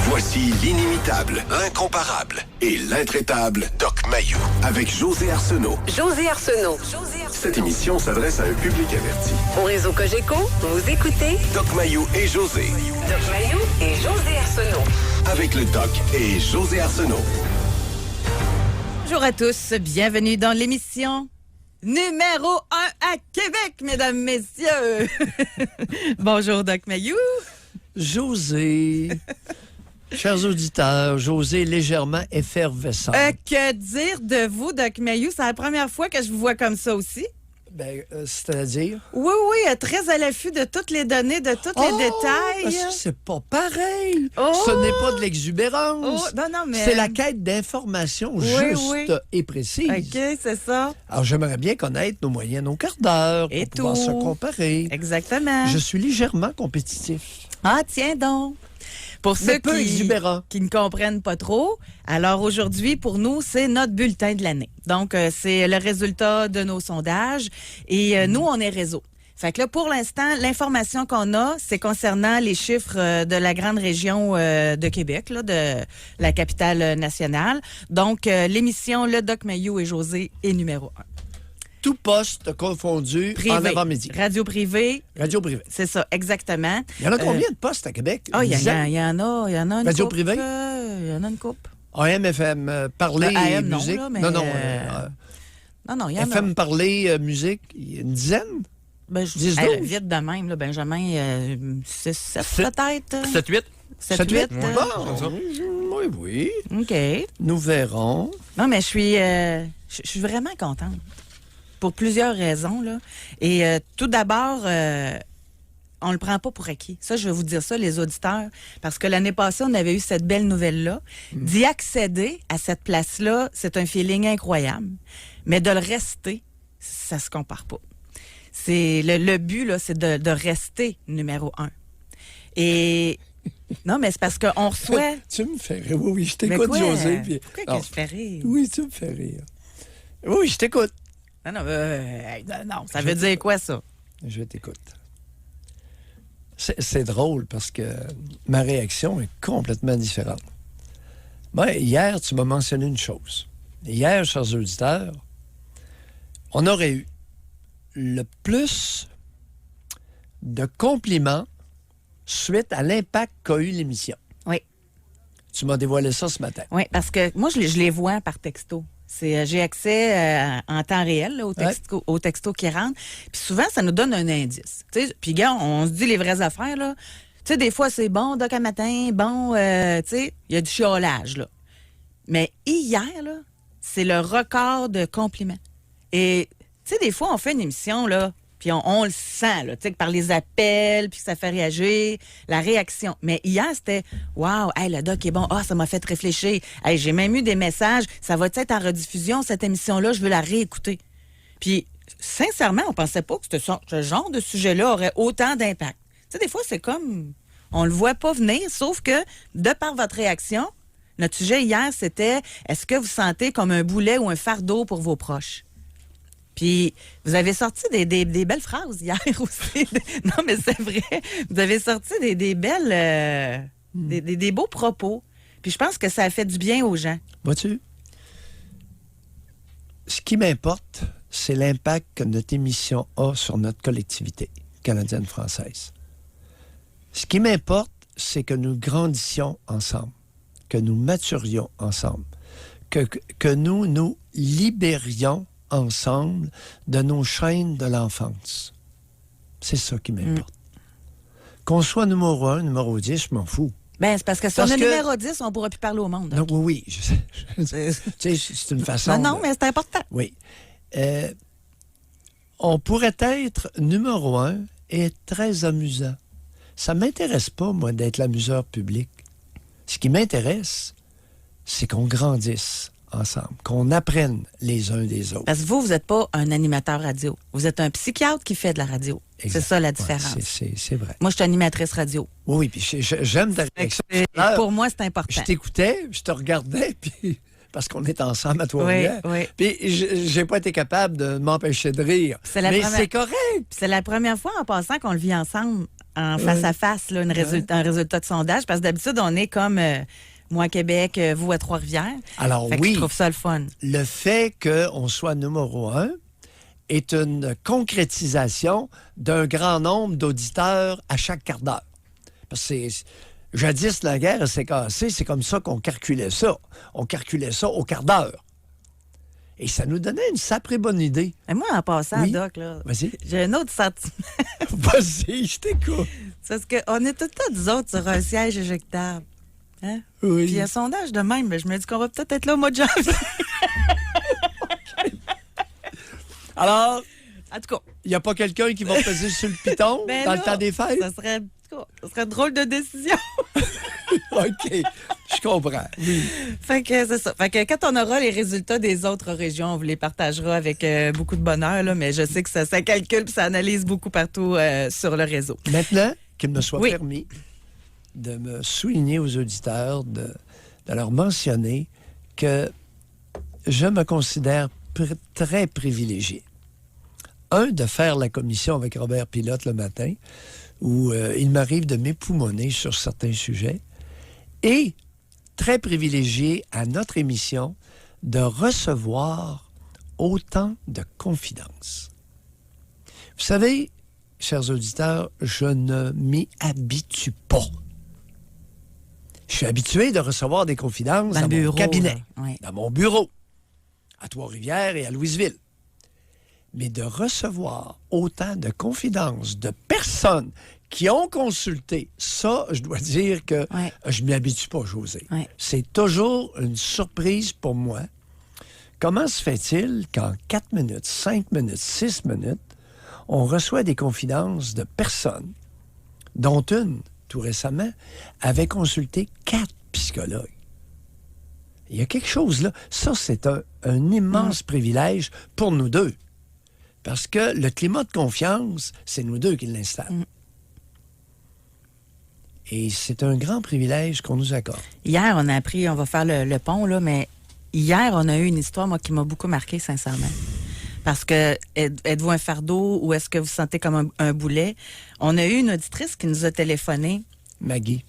Voici l'inimitable, l'incomparable et l'intraitable Doc Mayou avec José Arsenault. José Arsenault. Cette émission s'adresse à un public averti. Au réseau Cogeco, vous écoutez Doc Mayou et José. Doc Mayou et José Arsenault. Avec le Doc et José Arsenault. Bonjour à tous, bienvenue dans l'émission numéro 1 à Québec, mesdames, messieurs. Bonjour, Doc Mayou. José, chers auditeurs, José légèrement effervescent. Que dire de vous, Doc Mayou? C'est la première fois que je vous vois comme ça aussi. C'est-à-dire? Oui, très à l'affût de toutes les données, de tous les détails. Ça, c'est pas pareil. Oh! Ce n'est pas de l'exubérance. Non, mais... C'est la quête d'informations juste et précises. OK, c'est ça. Alors, j'aimerais bien connaître nos moyens, nos quarts d'heure, Et pour pouvoir tout. se comparer. Exactement. Je suis légèrement compétitif. Ah, tiens donc. Pour ceux Mais peu exubérant. qui ne comprennent pas trop, alors aujourd'hui, pour nous, c'est notre bulletin de l'année. Donc, c'est le résultat de nos sondages. Et nous, on est réseau. Fait que là, pour l'instant, l'information qu'on a, c'est concernant les chiffres de la grande région de Québec, là, de la capitale nationale. Donc, l'émission Le Doc Mayou et José est numéro 1. Tout poste confondu Privé. en avant-midi. Radio privée. Radio privée. C'est ça, exactement. Il y en a combien de postes à Québec? Ah, il y Dizaines? en a une Radio couple, privée? Il y en a une couple. AM, FM, parler AM, non, musique? là, mais, non, Non, il y en a. FM, parler, musique, il y a une dizaine? Ben, je 10, dis 12. vite de même, là, Benjamin, 6, 7 peut-être. 7-8. 7, 8. Bon, oui. OK. Nous verrons. Non, mais je suis vraiment contente. Pour plusieurs raisons, là. Et tout d'abord, on le prend pas pour acquis. Ça, je vais vous dire ça, les auditeurs, parce que l'année passée, on avait eu cette belle nouvelle-là. D'y accéder à cette place-là, c'est un feeling incroyable. Mais de le rester, ça se compare pas. C'est le but, là, c'est de rester numéro 1. Et non, mais c'est parce qu'on reçoit... Tu me fais rire. Oui, je Mais t'écoute, quoi? José. Puis... Pourquoi que je fais rire? Oui, tu me fais rire. Oui, je t'écoute. Non, ça veut dire quoi, ça? Je t'écoute. C'est drôle parce que ma réaction est complètement différente. Moi, hier, tu m'as mentionné une chose. Hier, chers auditeurs, on aurait eu le plus de compliments suite à l'impact qu'a eu l'émission. Oui. Tu m'as dévoilé ça ce matin. Oui, parce que moi, je les vois par texto. J'ai accès en temps réel là, au texto qui rentre. Puis souvent, ça nous donne un indice. T'sais, puis, gars, on se dit les vraies affaires. Là. Tu sais, des fois, c'est bon, Doc, à matin, bon, tu sais, il y a du chiolage. Là. Mais hier, là, c'est le record de compliments. Et, tu sais, des fois, on fait une émission, là, puis on le sent, là, tu sais, par les appels, puis ça fait réagir, la réaction. Mais hier, c'était « Wow, hey, le doc est bon. Ah, ça m'a fait réfléchir. Hey, j'ai même eu des messages. Ça va être en rediffusion, cette émission-là. Je veux la réécouter. » Puis, sincèrement, on pensait pas que ce genre de sujet-là aurait autant d'impact. Tu sais, des fois, c'est comme... On le voit pas venir, sauf que, de par votre réaction, notre sujet hier, c'était « Est-ce que vous sentez comme un boulet ou un fardeau pour vos proches? » Puis, vous avez sorti des belles phrases hier aussi. Non, mais c'est vrai. Vous avez sorti des belles... des beaux propos. Puis, je pense que ça a fait du bien aux gens. Vois-tu? Ce qui m'importe, c'est l'impact que notre émission a sur notre collectivité canadienne-française. Ce qui m'importe, c'est que nous grandissions ensemble, que nous maturions ensemble, que nous libérions ensemble de nos chaînes de l'enfance. C'est ça qui m'importe. Qu'on soit numéro 1, numéro 10, je m'en fous. Ben, c'est parce que si on est numéro 10, on ne pourra plus parler au monde. Non, oui, je sais. Tu sais, c'est une façon... Non, mais c'est important. Oui. On pourrait être numéro 1 et très amusant. Ça ne m'intéresse pas, moi, d'être l'amuseur public. Ce qui m'intéresse, c'est qu'on grandisse ensemble, qu'on apprenne les uns des autres. Parce que vous n'êtes pas un animateur radio. Vous êtes un psychiatre qui fait de la radio. Exact. C'est ça la différence. Ouais, c'est vrai. Moi, je suis animatrice radio. Oui, puis j'aime ta réaction. Pour moi, c'est important. Je t'écoutais, je te regardais, puis parce qu'on est ensemble à Trois-Rivières. Oui. Puis j'ai pas été capable de m'empêcher de rire. Mais c'est correct. C'est la première fois en passant qu'on le vit ensemble en face à face, là, un résultat de sondage. Parce que d'habitude, on est comme moi à Québec, vous à Trois-Rivières. Alors Fait que oui, je trouve ça le fun. le fait qu'on soit numéro 1 est une concrétisation d'un grand nombre d'auditeurs à chaque quart d'heure. Parce que jadis, la guerre s'est cassée, c'est comme ça qu'on calculait ça. On calculait ça au quart d'heure. Et ça nous donnait une sacrée bonne idée. Mais moi, en passant, Oui. Doc, là, Vas-y. j'ai un autre sentiment. Vas-y, je t'écoute. C'est parce qu'on est tout le temps, nous autres, sur un siège éjectable. Hein? Oui. Puis un sondage de même, mais je me dis qu'on va peut-être être là au mois de janvier. Alors, En tout cas, il n'y a pas quelqu'un qui va peser sur le piton ben dans là, le temps des fêtes? ça serait drôle de décision. OK, je comprends. Oui. Fait que c'est ça. Fait que quand on aura les résultats des autres régions, on vous les partagera avec beaucoup de bonheur, là, mais je sais que ça calcule et ça analyse beaucoup partout sur le réseau. Maintenant, qu'il me soit Oui. permis de me souligner aux auditeurs, de leur mentionner que je me considère très privilégié. Un, de faire la commission avec Robert Pilote le matin, où il m'arrive de m'époumoner sur certains sujets, et très privilégié à notre émission de recevoir autant de confidences. Vous savez, chers auditeurs, je ne m'y habitue pas. Je suis habitué de recevoir des confidences Dans dans le mon bureau, cabinet, là. Oui. dans mon bureau, à Trois-Rivières et à Louisville. Mais de recevoir autant de confidences de personnes qui ont consulté, ça, je dois dire que Ouais. je ne m'y habitue pas, José. Ouais. C'est toujours une surprise pour moi. Comment se fait-il qu'en 4 minutes, 5 minutes, 6 minutes, on reçoit des confidences de personnes, dont une, tout récemment, avait consulté 4 psychologues? Il y a quelque chose là. Ça, c'est un immense privilège pour nous deux. Parce que le climat de confiance, c'est nous deux qui l'installons. Et c'est un grand privilège qu'on nous accorde. Hier, on a appris, on va faire le pont, là, mais hier, on a eu une histoire, moi, qui m'a beaucoup marqué, sincèrement. Parce que, êtes-vous un fardeau ou est-ce que vous sentez comme un boulet? On a eu une auditrice qui nous a téléphoné. Maggie,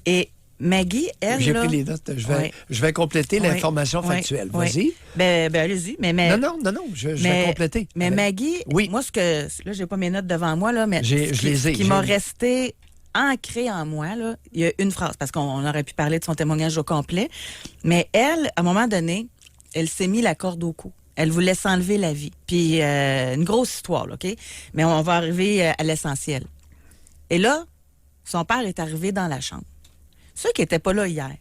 Et Maggie, elle, j'ai là... pris les notes. Oui. Je vais compléter Oui, l'information oui, factuelle. oui. Vas-y. Ben, allez-y. Mais, Non, je vais compléter. Mais Allez. Maggie, Oui. moi, là, j'ai pas mes notes devant moi, là, mais Je les ai, ce qui m'a resté ancré en moi, là, il y a une phrase, parce qu'on aurait pu parler de son témoignage au complet, mais elle, à un moment donné, elle s'est mis la corde au cou. Elle voulait s'enlever la vie. Puis, une grosse histoire, là, OK? Mais on va arriver à l'essentiel. Et là, son père est arrivé dans la chambre. Ceux qui n'étaient pas là hier,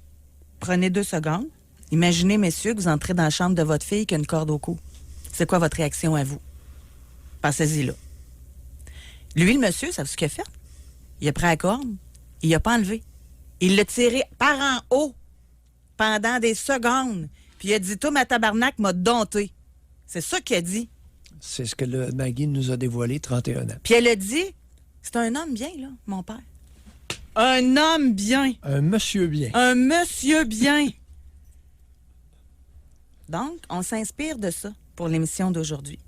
prenez 2 secondes. Imaginez, messieurs, que vous entrez dans la chambre de votre fille qui a une corde au cou. C'est quoi votre réaction à vous? Pensez-y là. Lui, le monsieur, savez-vous ce qu'il a fait? Il a pris la corde, il l'a pas enlevé. Il l'a tiré par en haut pendant des secondes. Puis il a dit, toi, ma tabarnak m'a dompté. C'est ça qu'il a dit. C'est ce que Maggie nous a dévoilé 31 ans. Puis elle a dit, c'est un homme bien, là, mon père. Un homme bien. Un monsieur bien. Un monsieur bien. Donc, on s'inspire de ça pour l'émission d'aujourd'hui.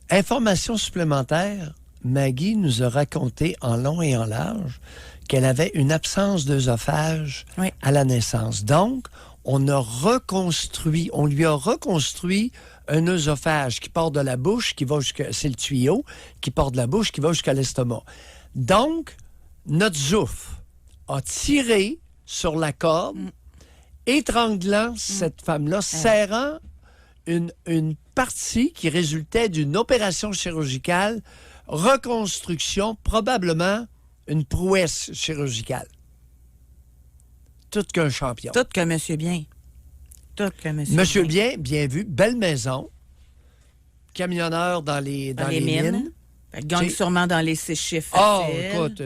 Information supplémentaire, Maggie nous a raconté en long et en large qu'elle avait une absence d'œsophage Oui. à la naissance. Donc, on lui a reconstruit un œsophage qui part de la bouche, c'est le tuyau, qui part de la bouche, qui va jusqu'à l'estomac. Donc, notre zouf a tiré sur la corde, étranglant cette femme-là, serrant une partie qui résultait d'une opération chirurgicale, reconstruction, probablement une prouesse chirurgicale. Tout qu'un champion. Tout que monsieur bien. Tout que monsieur, Monsieur bien, bien vu, belle maison, camionneur dans les mines. Elle gagne sûrement dans les 6 chiffres. Ah, faciles. écoute,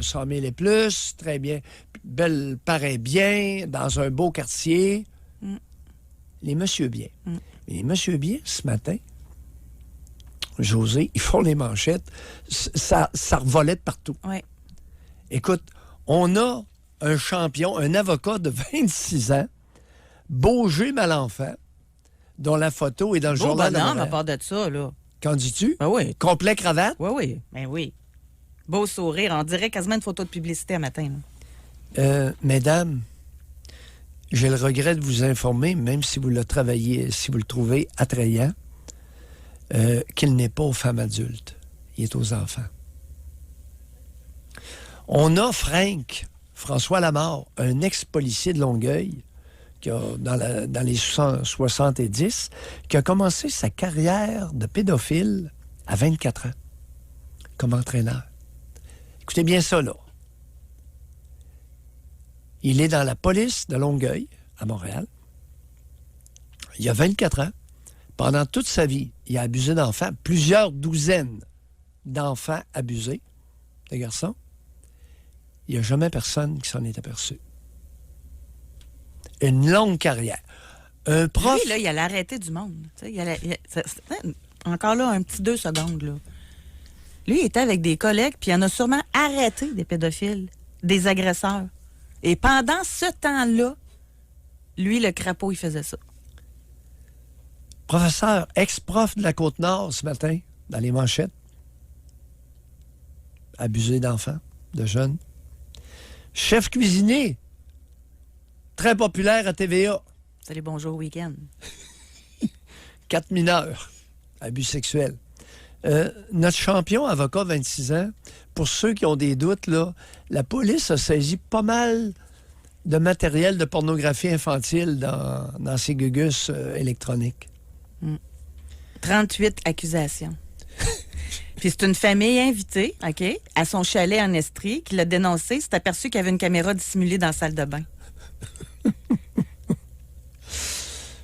100 000 et plus, très bien. Belle, paraît bien, dans un beau quartier. Les monsieur bien. Les monsieur bien, ce matin, José, ils font les manchettes. Ça revolait de partout. Oui. Écoute, on a un champion, un avocat de 26 ans, Beaugé Malenfant, dont la photo est dans le Beau journal de bonhomme, à Montréal. part de ça, là. Qu'en dis-tu? Ben oui. Complet cravate? Oui, oui. Ben oui. Beau sourire. On dirait quasiment une photo de publicité à matin. Là. Mesdames, j'ai le regret de vous informer, même si vous le travaillez, si vous le trouvez attrayant, qu'il n'est pas aux femmes adultes. Il est aux enfants. On a François Lamarre, un ex-policier de Longueuil, qui a, dans les 70, qui a commencé sa carrière de pédophile à 24 ans, comme entraîneur. Écoutez bien ça, là. Il est dans la police de Longueuil, à Montréal. Il a 24 ans. Pendant toute sa vie, il a abusé d'enfants, plusieurs douzaines d'enfants abusés, de garçons. Il n'y a jamais personne qui s'en est aperçu. Une longue carrière. Un prof... Lui, là, il allait arrêter du monde. Encore là, un petit 2 secondes. Là. Lui, il était avec des collègues, puis il en a sûrement arrêté des pédophiles, des agresseurs. Et pendant ce temps-là, lui, le crapaud, il faisait ça. Professeur, ex-prof de la Côte-Nord ce matin, dans les manchettes. Abusé d'enfants, de jeunes. Chef cuisinier, très populaire à TVA. Salut, bonjour, week-end. 4 mineurs, abus sexuels. Notre champion avocat, 26 ans, pour ceux qui ont des doutes, là, la police a saisi pas mal de matériel de pornographie infantile dans ses gugus électroniques. 38 accusations. Puis c'est une famille invitée, OK, à son chalet en Estrie, qui l'a dénoncé. C'est aperçu qu'il y avait une caméra dissimulée dans la salle de bain. Vous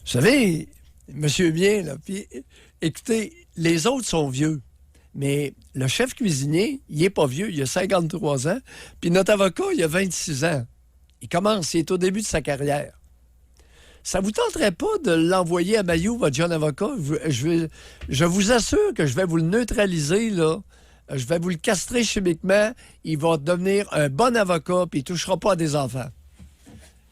savez, monsieur bien, là, puis écoutez, les autres sont vieux, mais le chef cuisinier, il est pas vieux, il a 53 ans, puis notre avocat, il a 26 ans. Il est au début de sa carrière. Ça vous tenterait pas de l'envoyer à Mailloux, votre jeune avocat? Je vous assure que je vais vous le neutraliser, là. Je vais vous le castrer chimiquement. Il va devenir un bon avocat, puis il touchera pas à des enfants.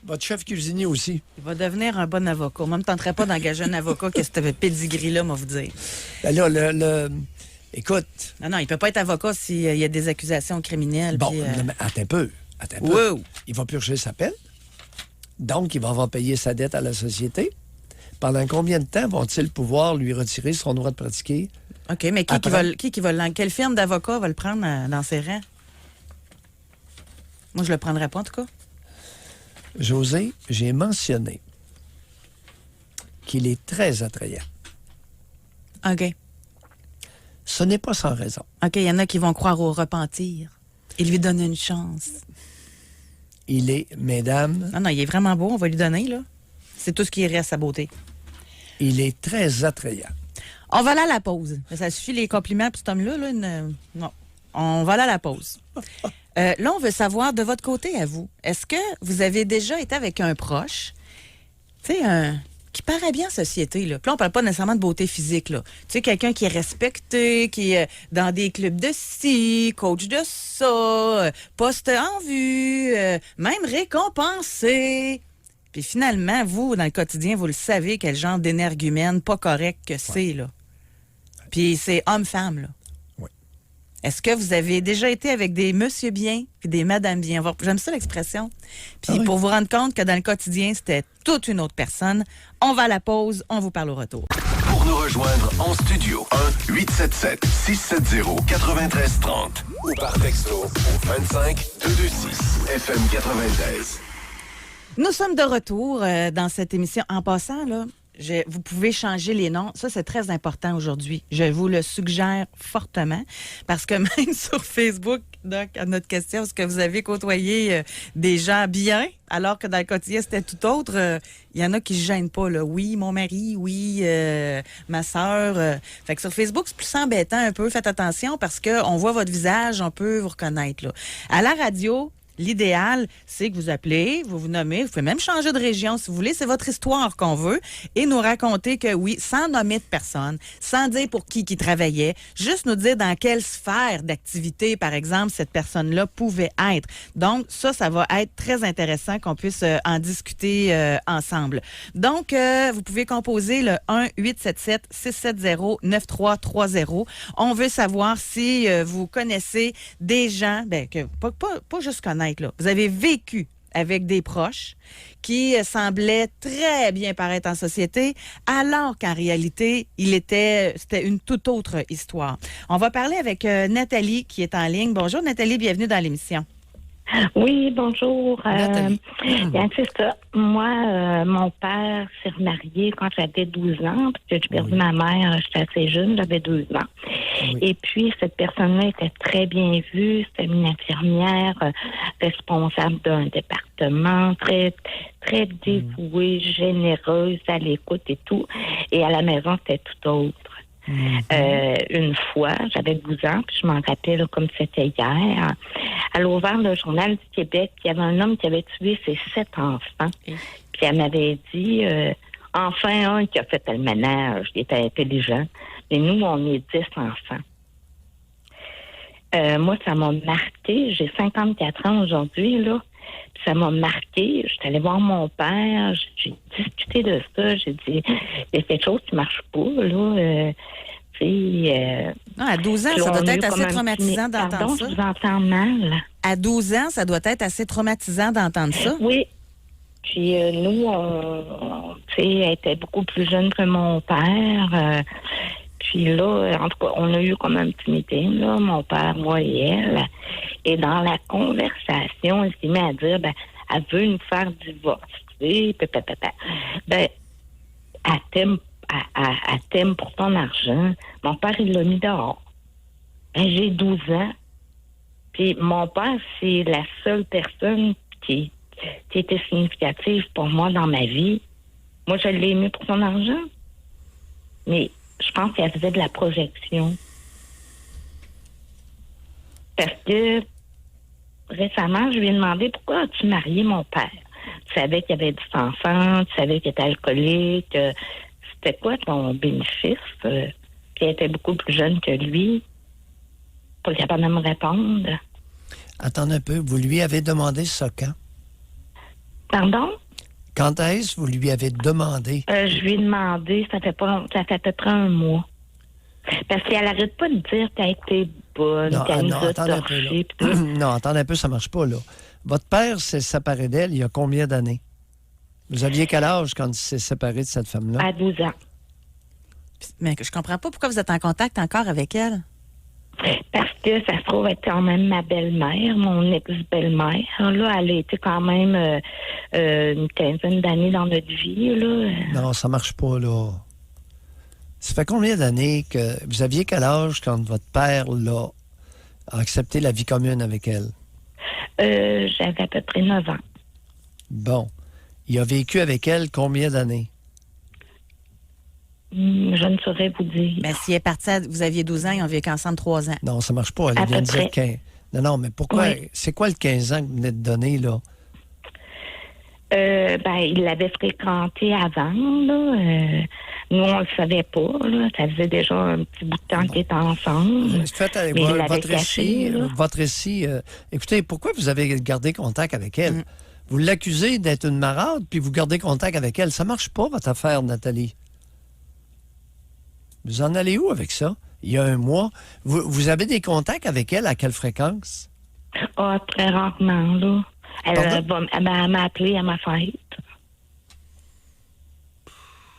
Votre chef cuisinier aussi. Il va devenir un bon avocat. Moi, je ne me tenterais pas d'engager un avocat qui a ce pedigree-là, moi, vous dire. Ben là, écoute... Non, il peut pas être avocat s'il y a des accusations criminelles. Bon, puis, mais attends un peu. Wow. Il va purger sa peine. Donc, il va avoir payé sa dette à la société. Pendant combien de temps vont-ils pouvoir lui retirer son droit de pratiquer? OK, mais quelle firme d'avocats va le prendre dans ses rangs? Moi, je le prendrais pas, en tout cas. José, j'ai mentionné qu'il est très attrayant. OK. Ce n'est pas sans raison. OK, il y en a qui vont croire au repentir et lui donner une chance. Il est, mesdames... Non, il est vraiment beau, on va lui donner, là. C'est tout ce qui reste à beauté. Il est très attrayant. On va aller à la pause. Ça suffit les compliments pour cet homme-là. Là, non, on va aller à la pause. Là, on veut savoir, de votre côté à vous, est-ce que vous avez déjà été avec un proche, tu sais, qui paraît bien en société, là. Puis là, on parle pas nécessairement de beauté physique, là. Tu sais, quelqu'un qui est respecté, qui est dans des clubs de ci, coach de ça, poste en vue, même récompensé. Puis finalement, vous, dans le quotidien, vous le savez quel genre d'énergumène pas correct que c'est, là. Puis c'est homme-femme, là. Oui. Est-ce que vous avez déjà été avec des monsieur bien puis des madame bien? J'aime ça l'expression. Puis pour vous rendre compte que dans le quotidien, c'était toute une autre personne, on va à la pause, on vous parle au retour. Pour nous rejoindre en studio, 1-877-670-9330 ou par texto au 25-226 FM 93. Nous sommes de retour dans cette émission. En passant, là, vous pouvez changer les noms. Ça, c'est très important aujourd'hui. Je vous le suggère fortement parce que même sur Facebook, donc, à notre question, est-ce que vous avez côtoyé des gens bien alors que dans le quotidien, c'était tout autre? Il y en a qui ne se gênent pas. Là. Oui, mon mari, oui, ma sœur. Fait que sur Facebook, c'est plus embêtant un peu. Faites attention parce qu'on voit votre visage, on peut vous reconnaître. Là. À la radio, L'idéal, c'est que vous appelez, vous vous nommez, vous pouvez même changer de région si vous voulez. C'est votre histoire qu'on veut et nous raconter que oui, sans nommer de personne, sans dire pour qui travaillait, juste nous dire dans quelle sphère d'activité, par exemple, cette personne-là pouvait être. Donc, ça va être très intéressant qu'on puisse en discuter ensemble. Donc, vous pouvez composer le 1-877-670-9330. On veut savoir si vous connaissez des gens, que pas juste connaître, là. Vous avez vécu avec des proches qui semblaient très bien paraître en société, alors qu'en réalité, c'était une toute autre histoire. On va parler avec Nathalie qui est en ligne. Bonjour Nathalie, bienvenue dans l'émission. Oui, bonjour. Nathalie. C'est ça. Moi, mon père s'est remarié quand j'avais 12 ans, parce que j'ai perdu ma mère, j'étais assez jeune, j'avais 2 ans. Oui. Et puis, cette personne-là était très bien vue, c'était une infirmière responsable d'un département, très, très dévouée, généreuse, à l'écoute et tout. Et à la maison, c'était tout autre. Une fois, j'avais 12 ans, puis je m'en rappelle comme c'était hier. Elle a ouvert le Journal du Québec, puis il y avait un homme qui avait tué ses 7 enfants. Puis elle m'avait dit, enfin un qui a fait le ménage, qui était intelligent. Et nous, on est 10 enfants. Moi, ça m'a marqué. J'ai 54 ans aujourd'hui, là. Puis ça m'a marqué. J'étais allée voir mon père. J'ai discuté de ça. J'ai dit, il y a quelque chose qui marche pas, là. À 12 ans, ça doit être assez traumatisant d'entendre ça. Je vous entends mal. À 12 ans, ça doit être assez traumatisant d'entendre ça. Oui. Puis nous, elle était beaucoup plus jeune que mon père. Puis là, en tout cas, on a eu comme un petit meeting, là, mon père, moi et elle. Et dans la conversation, elle s'est mise à dire, elle veut nous faire divorcer. Elle t'aime pour ton argent. Mon père, il l'a mis dehors. J'ai 12 ans. Puis mon père, c'est la seule personne qui était significative pour moi dans ma vie. Moi, je l'ai aimé pour son argent. Mais je pense qu'elle faisait de la projection. Parce que récemment, je lui ai demandé pourquoi as-tu marié mon père? Tu savais qu'il y avait 10 enfants, tu savais qu'il était alcoolique. C'était quoi ton bénéfice? Puis elle était beaucoup plus jeune que lui. Pas capable de me répondre. Attends un peu, vous lui avez demandé ça quand? Pardon? Quand est-ce que vous lui avez demandé? Je lui ai demandé, ça fait à peu près 1 mois. Parce qu'elle n'arrête pas de dire qu'elle était bonne, qu'elle nous a torchés. Non, attendez un peu, ça marche pas, là. Votre père s'est séparé d'elle il y a combien d'années? Vous aviez quel âge quand il s'est séparé de cette femme-là? À 12 ans. Mais je comprends pas pourquoi vous êtes en contact encore avec elle. Parce que ça se trouve être quand même ma belle-mère, mon ex-belle-mère. Là, elle a été quand même une quinzaine d'années dans notre vie, là. Non, ça marche pas, là. Ça fait combien d'années que... Vous aviez quel âge quand votre père, là, a accepté la vie commune avec elle? J'avais à peu près 9 ans. Bon. Il a vécu avec elle combien d'années? Je ne saurais vous dire. Mais s'il est parti, vous aviez 12 ans, ils ont vécu ensemble 3 ans. Non, ça marche pas. Elle vient de dire 15. Non, mais pourquoi? Oui. C'est quoi le 15 ans que vous venez de donner, là? Il l'avait fréquenté avant, là. Nous, on le savait pas, là. Ça faisait déjà un petit bout de temps qu'ils étaient ensemble. Faites avec votre récit. Écoutez, pourquoi vous avez gardé contact avec elle? Vous l'accusez d'être une marade, puis vous gardez contact avec elle. Ça marche pas, votre affaire, Nathalie. Vous en allez où avec ça? Il y a 1 mois. Vous avez des contacts avec elle à quelle fréquence? Très rarement, là. Elle m'a appelé à ma fête.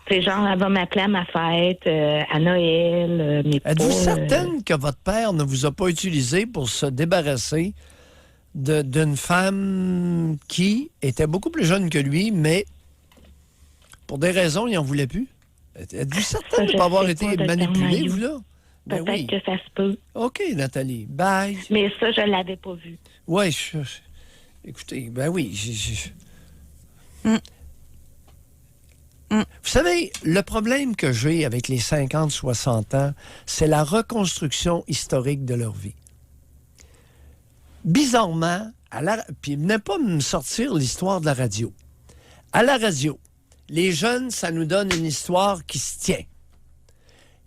C'est genre, elle va m'appeler à ma fête, à Noël, mais êtes-vous certaine que votre père ne vous a pas utilisé pour se débarrasser d'une femme qui était beaucoup plus jeune que lui, mais pour des raisons, il n'en voulait plus? Êtes-vous certaine de ne pas avoir été manipulée, vous, là? Ben peut-être que ça se peut. OK, Nathalie. Bye. Mais ça, je ne l'avais pas vu. Oui, écoutez, ben oui. Vous savez, le problème que j'ai avec les 50-60 ans, c'est la reconstruction historique de leur vie. Bizarrement, Puis venez pas me sortir l'histoire de la radio. À la radio, les jeunes, ça nous donne une histoire qui se tient.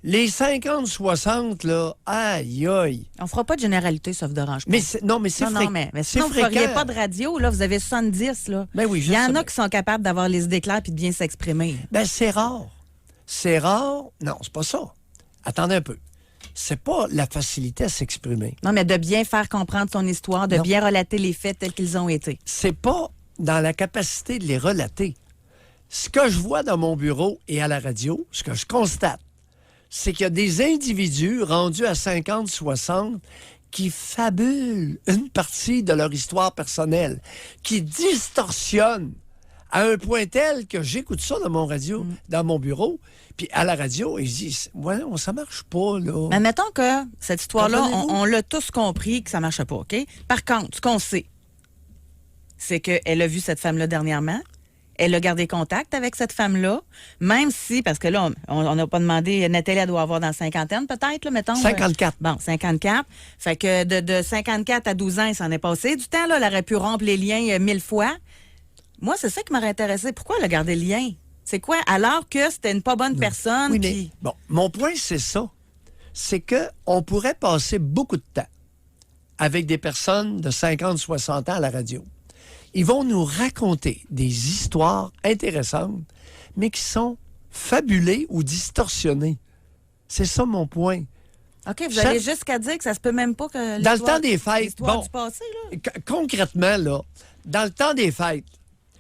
Les 50-60, là, aïe, aïe. On fera pas de généralité, sauf d'orange. Mais c'est fréquent. Mais sinon, vous ne feriez pas de radio. Là, vous avez 70. Là. Ben oui, il y en a qui sont capables d'avoir les idées claires et de bien s'exprimer. Ben, c'est rare. C'est rare. Non, c'est pas ça. Attendez un peu. C'est pas la facilité à s'exprimer. Non, mais de bien faire comprendre son histoire, de bien relater les faits tels qu'ils ont été. C'est pas dans la capacité de les relater. Ce que je vois dans mon bureau et à la radio, ce que je constate, c'est qu'il y a des individus rendus à 50, 60 qui fabulent une partie de leur histoire personnelle, qui distorsionnent à un point tel que j'écoute ça dans mon radio, dans mon bureau, puis à la radio, ils disent « Ouais, ça marche pas, là. » Mais mettons que cette histoire-là, on l'a tous compris que ça marche pas, OK? Par contre, ce qu'on sait, c'est qu'elle a vu cette femme-là dernièrement. Elle a gardé contact avec cette femme-là, même si, parce que là, on n'a pas demandé, Nathalie, elle doit avoir dans la cinquantaine peut-être, là, mettons. 54. Bon, 54. Fait que de 54 à 12 ans, il s'en est passé du temps, là. Elle aurait pu rompre les liens 1000 fois. Moi, c'est ça qui m'aurait intéressé. Pourquoi elle a gardé le lien? C'est quoi? Alors que c'était une pas bonne personne. Oui, puis... mais, bon, mon point, c'est ça. C'est qu'on pourrait passer beaucoup de temps avec des personnes de 50, 60 ans à la radio. Ils vont nous raconter des histoires intéressantes, mais qui sont fabulées ou distorsionnées. C'est ça mon point. OK, vous allez jusqu'à dire que ça se peut même pas que dans le temps des fêtes, bon, du passé, là. Concrètement, là, dans le temps des fêtes,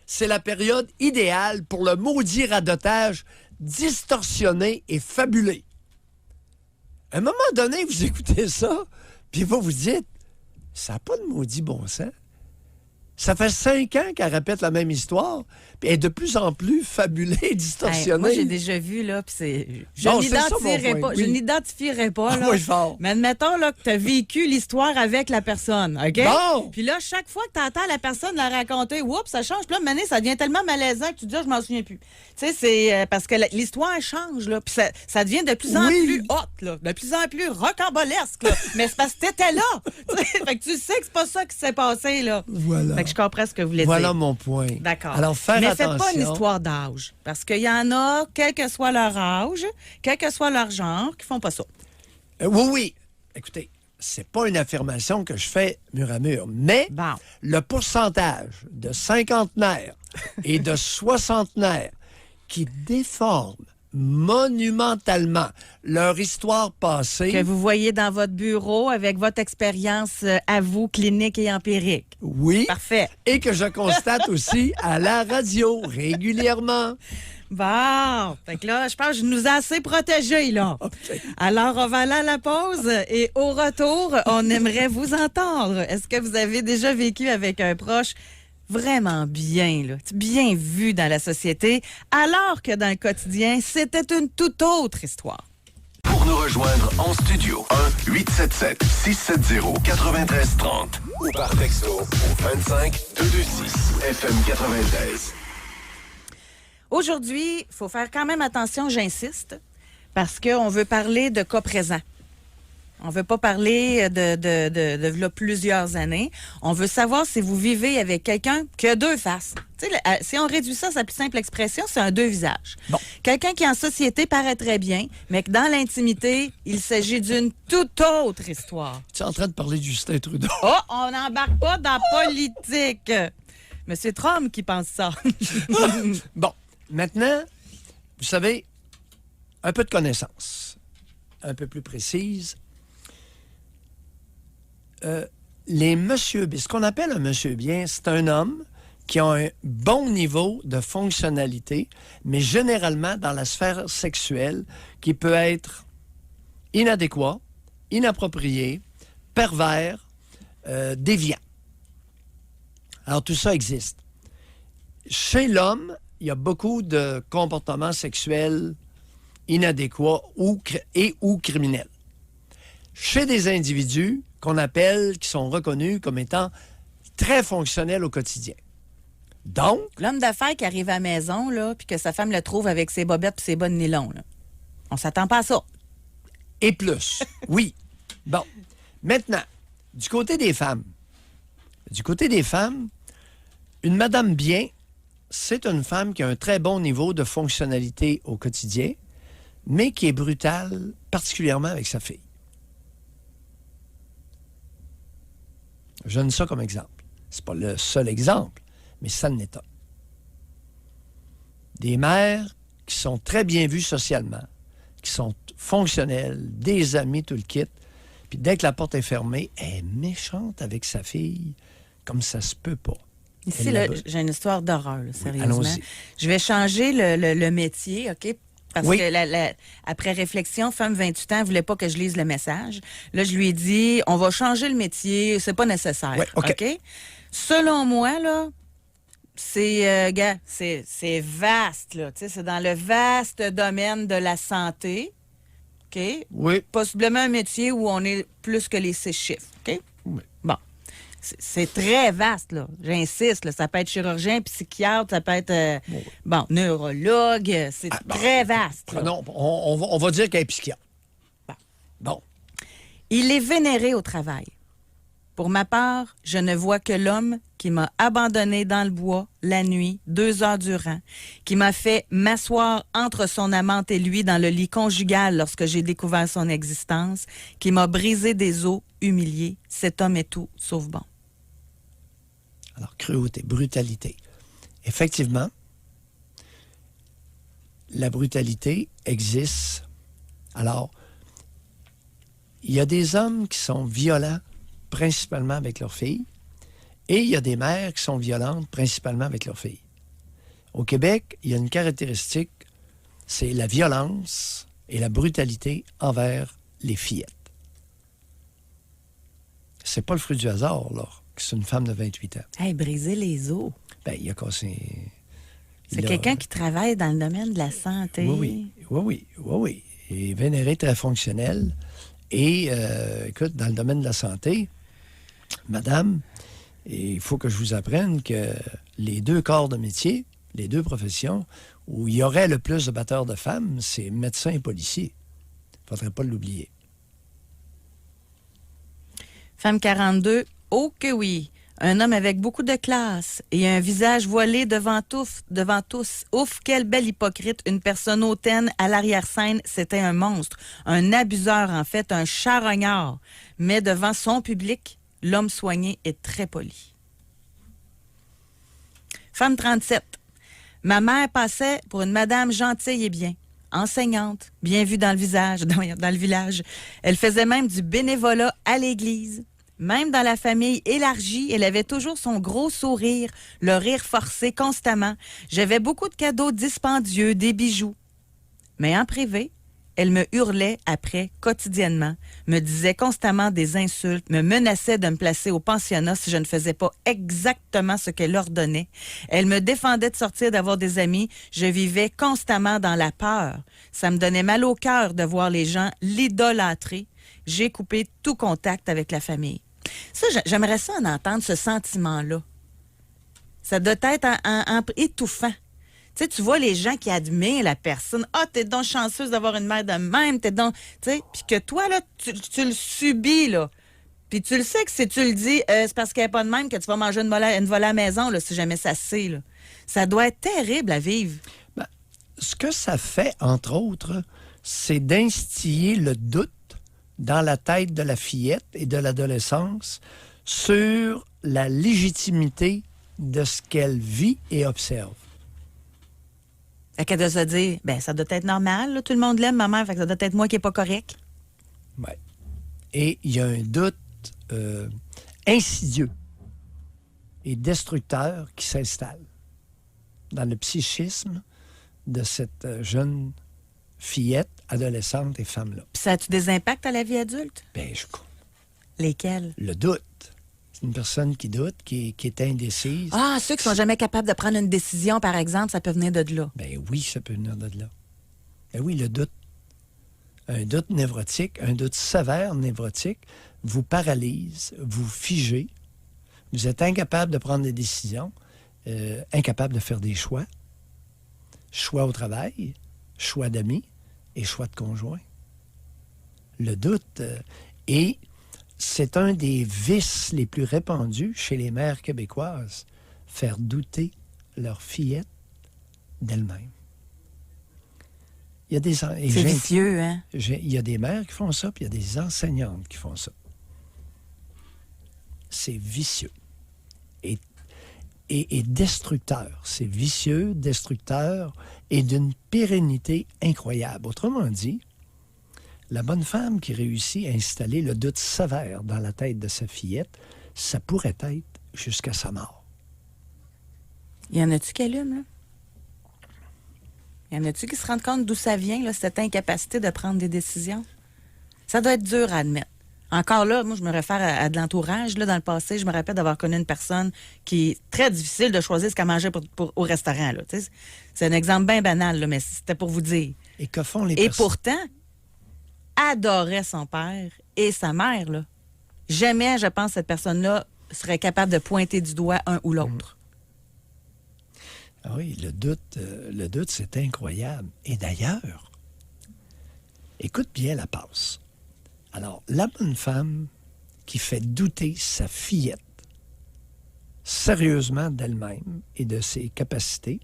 c'est la période idéale pour le maudit radotage distorsionné et fabulé. À un moment donné, vous écoutez ça, puis vous vous dites, ça n'a pas de maudit bon sens. Ça fait 5 ans qu'elle répète la même histoire, puis elle est de plus en plus fabulée, distorsionnée. Moi, j'ai déjà vu, là, puis c'est... Je Bon, n'identifierai pas, oui. je n'identifierai pas, là. Oui, fort. Mais admettons, là, que tu as vécu l'histoire avec la personne, OK? Bon! Puis là, chaque fois que tu entends la personne la raconter, oups, ça change. Puis là, maintenant, ça devient tellement malaisant que tu te dis, je m'en souviens plus. Tu sais, c'est parce que l'histoire change, là, puis ça devient de plus en plus hot, là, de plus en plus rocambolesque, là. Mais c'est parce que t'étais là. Fait que tu sais que c'est pas ça qui s'est passé, là. Voilà. Fait que je comprends ce que vous voulez dire. Voilà mon point. D'accord. Alors, faire Mais attention. faites pas une histoire d'âge. Parce qu'il y en a, quel que soit leur âge, quel que soit leur genre, qui font pas ça. Oui. Écoutez, c'est pas une affirmation que je fais mur à mur, mais Bon. le pourcentage de cinquantenaires et de soixantenaires qui déforment monumentalement leur histoire passée. Que vous voyez dans votre bureau avec votre expérience à vous, clinique et empirique. Oui. Parfait. Et que je constate aussi à la radio régulièrement. Bon, fait que là, je pense que je nous ai assez protégés, là. Okay. Alors, on va aller à la pause et au retour, on aimerait vous entendre. Est-ce que vous avez déjà vécu avec un proche vraiment bien, là, bien vu dans la société, alors que dans le quotidien, c'était une toute autre histoire? Pour nous rejoindre en studio, 1-877-670-9330 ou par texto au 25226-FM93. Aujourd'hui, il faut faire quand même attention, j'insiste, parce qu'on veut parler de cas présents. On ne veut pas parler de là, plusieurs années. On veut savoir si vous vivez avec quelqu'un qui a deux faces. Tu sais, si on réduit ça à sa plus simple expression, c'est un deux visages. Bon. Quelqu'un qui en société paraît très bien, mais que dans l'intimité, il s'agit d'une toute autre histoire. Tu es en train de parler de Justin Trudeau. Oh, on n'embarque pas dans la politique. Monsieur Trump qui pense ça. Bon, maintenant, vous savez, un peu de connaissance, un peu plus précise. Les monsieur bien, ce qu'on appelle un monsieur bien, c'est un homme qui a un bon niveau de fonctionnalité, mais généralement dans la sphère sexuelle, qui peut être inadéquat, inapproprié, pervers, déviant. Alors, tout ça existe. Chez l'homme, il y a beaucoup de comportements sexuels inadéquats ou criminels. Chez des individus qu'on appelle, qui sont reconnus comme étant très fonctionnels au quotidien. Donc... L'homme d'affaires qui arrive à la maison, là, puis que sa femme le trouve avec ses bobettes et ses bas de nylon, là. On s'attend pas à ça. Et plus, oui. Bon, maintenant, du côté des femmes, Du côté des femmes, une madame bien, c'est une femme qui a un très bon niveau de fonctionnalité au quotidien, mais qui est brutale, particulièrement avec sa fille. Je donne ça comme exemple. C'est pas le seul exemple, mais ça en est un. Des mères qui sont très bien vues socialement, qui sont fonctionnelles, des amis, tout le kit, puis dès que la porte est fermée, elle est méchante avec sa fille, comme ça se peut pas. Ici, là, j'ai une histoire d'horreur, là, sérieusement. allons-y. Je vais changer le métier, OK? Parce Oui. que après réflexion, femme 28 ans, elle voulait pas que je lise le message. Là, je lui ai dit, on va changer le métier, c'est pas nécessaire. Oui, OK. OK? Selon moi, là, c'est vaste, là. Tu sais, c'est dans le vaste domaine de la santé. OK? Oui. Possiblement un métier où on est plus que les 6 chiffres. OK? Oui. Bon. C'est très vaste, là. J'insiste, là. Ça peut être chirurgien, psychiatre, ça peut être, neurologue. C'est très vaste. là. Non, on va dire qu'elle est psychiatre. Bon. Il est vénéré au travail. Pour ma part, je ne vois que l'homme qui m'a abandonné dans le bois la nuit, 2 heures durant, qui m'a fait m'asseoir entre son amante et lui dans le lit conjugal lorsque j'ai découvert son existence, qui m'a brisé des os, humilié. Cet homme est tout sauf bon. Alors, cruauté, brutalité. Effectivement, la brutalité existe. Alors, il y a des hommes qui sont violents principalement avec leurs filles et il y a des mères qui sont violentes principalement avec leurs filles. Au Québec, il y a une caractéristique, c'est la violence et la brutalité envers les fillettes. C'est pas le fruit du hasard, là, que c'est une femme de 28 ans. Hey, briser les os. Ben, il a cassé... C'est quelqu'un qui travaille dans le domaine de la santé. Oui. Il est vénéré, très fonctionnel. Et, écoute, dans le domaine de la santé, madame, il faut que je vous apprenne que les 2 corps de métier, les 2 professions, où il y aurait le plus de batteurs de femmes, c'est médecins et policiers. Il ne faudrait pas l'oublier. Femme 42, oh que oui. Un homme avec beaucoup de classe et un visage voilé devant tous. Ouf, quelle belle hypocrite. Une personne hautaine à l'arrière-scène, c'était un monstre. Un abuseur, en fait, un charognard. Mais devant son public, l'homme soigné est très poli. Femme 37. Ma mère passait pour une madame gentille et bien. Enseignante, bien vue dans le village. Elle faisait même du bénévolat à l'église. Même dans la famille élargie, elle avait toujours son gros sourire, le rire forcé constamment. J'avais beaucoup de cadeaux dispendieux, des bijoux. Mais en privé, elle me hurlait après quotidiennement, me disait constamment des insultes, me menaçait de me placer au pensionnat si je ne faisais pas exactement ce qu'elle ordonnait. Elle me défendait de sortir, d'avoir des amis. Je vivais constamment dans la peur. Ça me donnait mal au cœur de voir les gens l'idolâtrer. J'ai coupé tout contact avec la famille. Ça, j'aimerais ça en entendre, ce sentiment-là. Ça doit être étouffant. Tu sais, tu vois les gens qui admirent la personne. Ah, t'es donc chanceuse d'avoir une mère de même. T'es donc... Tu sais, puis que toi, là, tu le subis, là. Puis tu le sais que si tu le dis, c'est parce qu'elle n'est pas de même que tu vas manger une volée à la maison, là, si jamais ça se sait, là. Ça doit être terrible à vivre. Ben, ce que ça fait, entre autres, c'est d'instiller le doute dans la tête de la fillette et de l'adolescence sur la légitimité de ce qu'elle vit et observe. Fait qu'elle doit se dire, ben ça doit être normal, là, tout le monde l'aime, ma mère, fait que ça doit être moi qui n'est pas correct. Oui. Et il y a un doute insidieux et destructeur qui s'installe dans le psychisme de cette jeune fillette, adolescente et femme-là. Puis ça a-tu des impacts à la vie adulte? Ben, Lesquels? le doute. C'est une personne qui doute, qui est indécise. Ah, ceux qui sont jamais capables de prendre une décision, par exemple, ça peut venir de là. Ben oui, ça peut venir de là. Ben oui, le doute. Un doute névrotique, un doute sévère névrotique, vous paralyse, vous figez. Vous êtes incapable de prendre des décisions, incapable de faire des choix. Choix au travail, choix d'amis et choix de conjoint. Le doute. Et c'est un des vices les plus répandus chez les mères québécoises, faire douter leur fillette d'elle-même. Il y a des C'est vicieux, hein? Il y a des mères qui font ça, puis il y a des enseignantes qui font ça. C'est vicieux et destructeur. C'est vicieux, destructeur et d'une pérennité incroyable. Autrement dit, la bonne femme qui réussit à installer le doute sévère dans la tête de sa fillette, ça pourrait être jusqu'à sa mort. Y en a-tu qui allument, là? Y en a-tu qui se rendent compte d'où ça vient, là, cette incapacité de prendre des décisions? Ça doit être dur à admettre. Encore là, moi, je me réfère à de l'entourage. Là, dans le passé, je me rappelle d'avoir connu une personne qui est très difficile de choisir ce qu'elle mangeait au restaurant. Là. C'est un exemple bien banal, là, mais c'était pour vous dire. Et que font les Et personnes? pourtant, adorait son père et sa mère. Là. Jamais, je pense, cette personne-là serait capable de pointer du doigt un ou l'autre. Ah oui, le doute, c'est incroyable. Et d'ailleurs, écoute bien la passe. Alors, la bonne femme qui fait douter sa fillette sérieusement d'elle-même et de ses capacités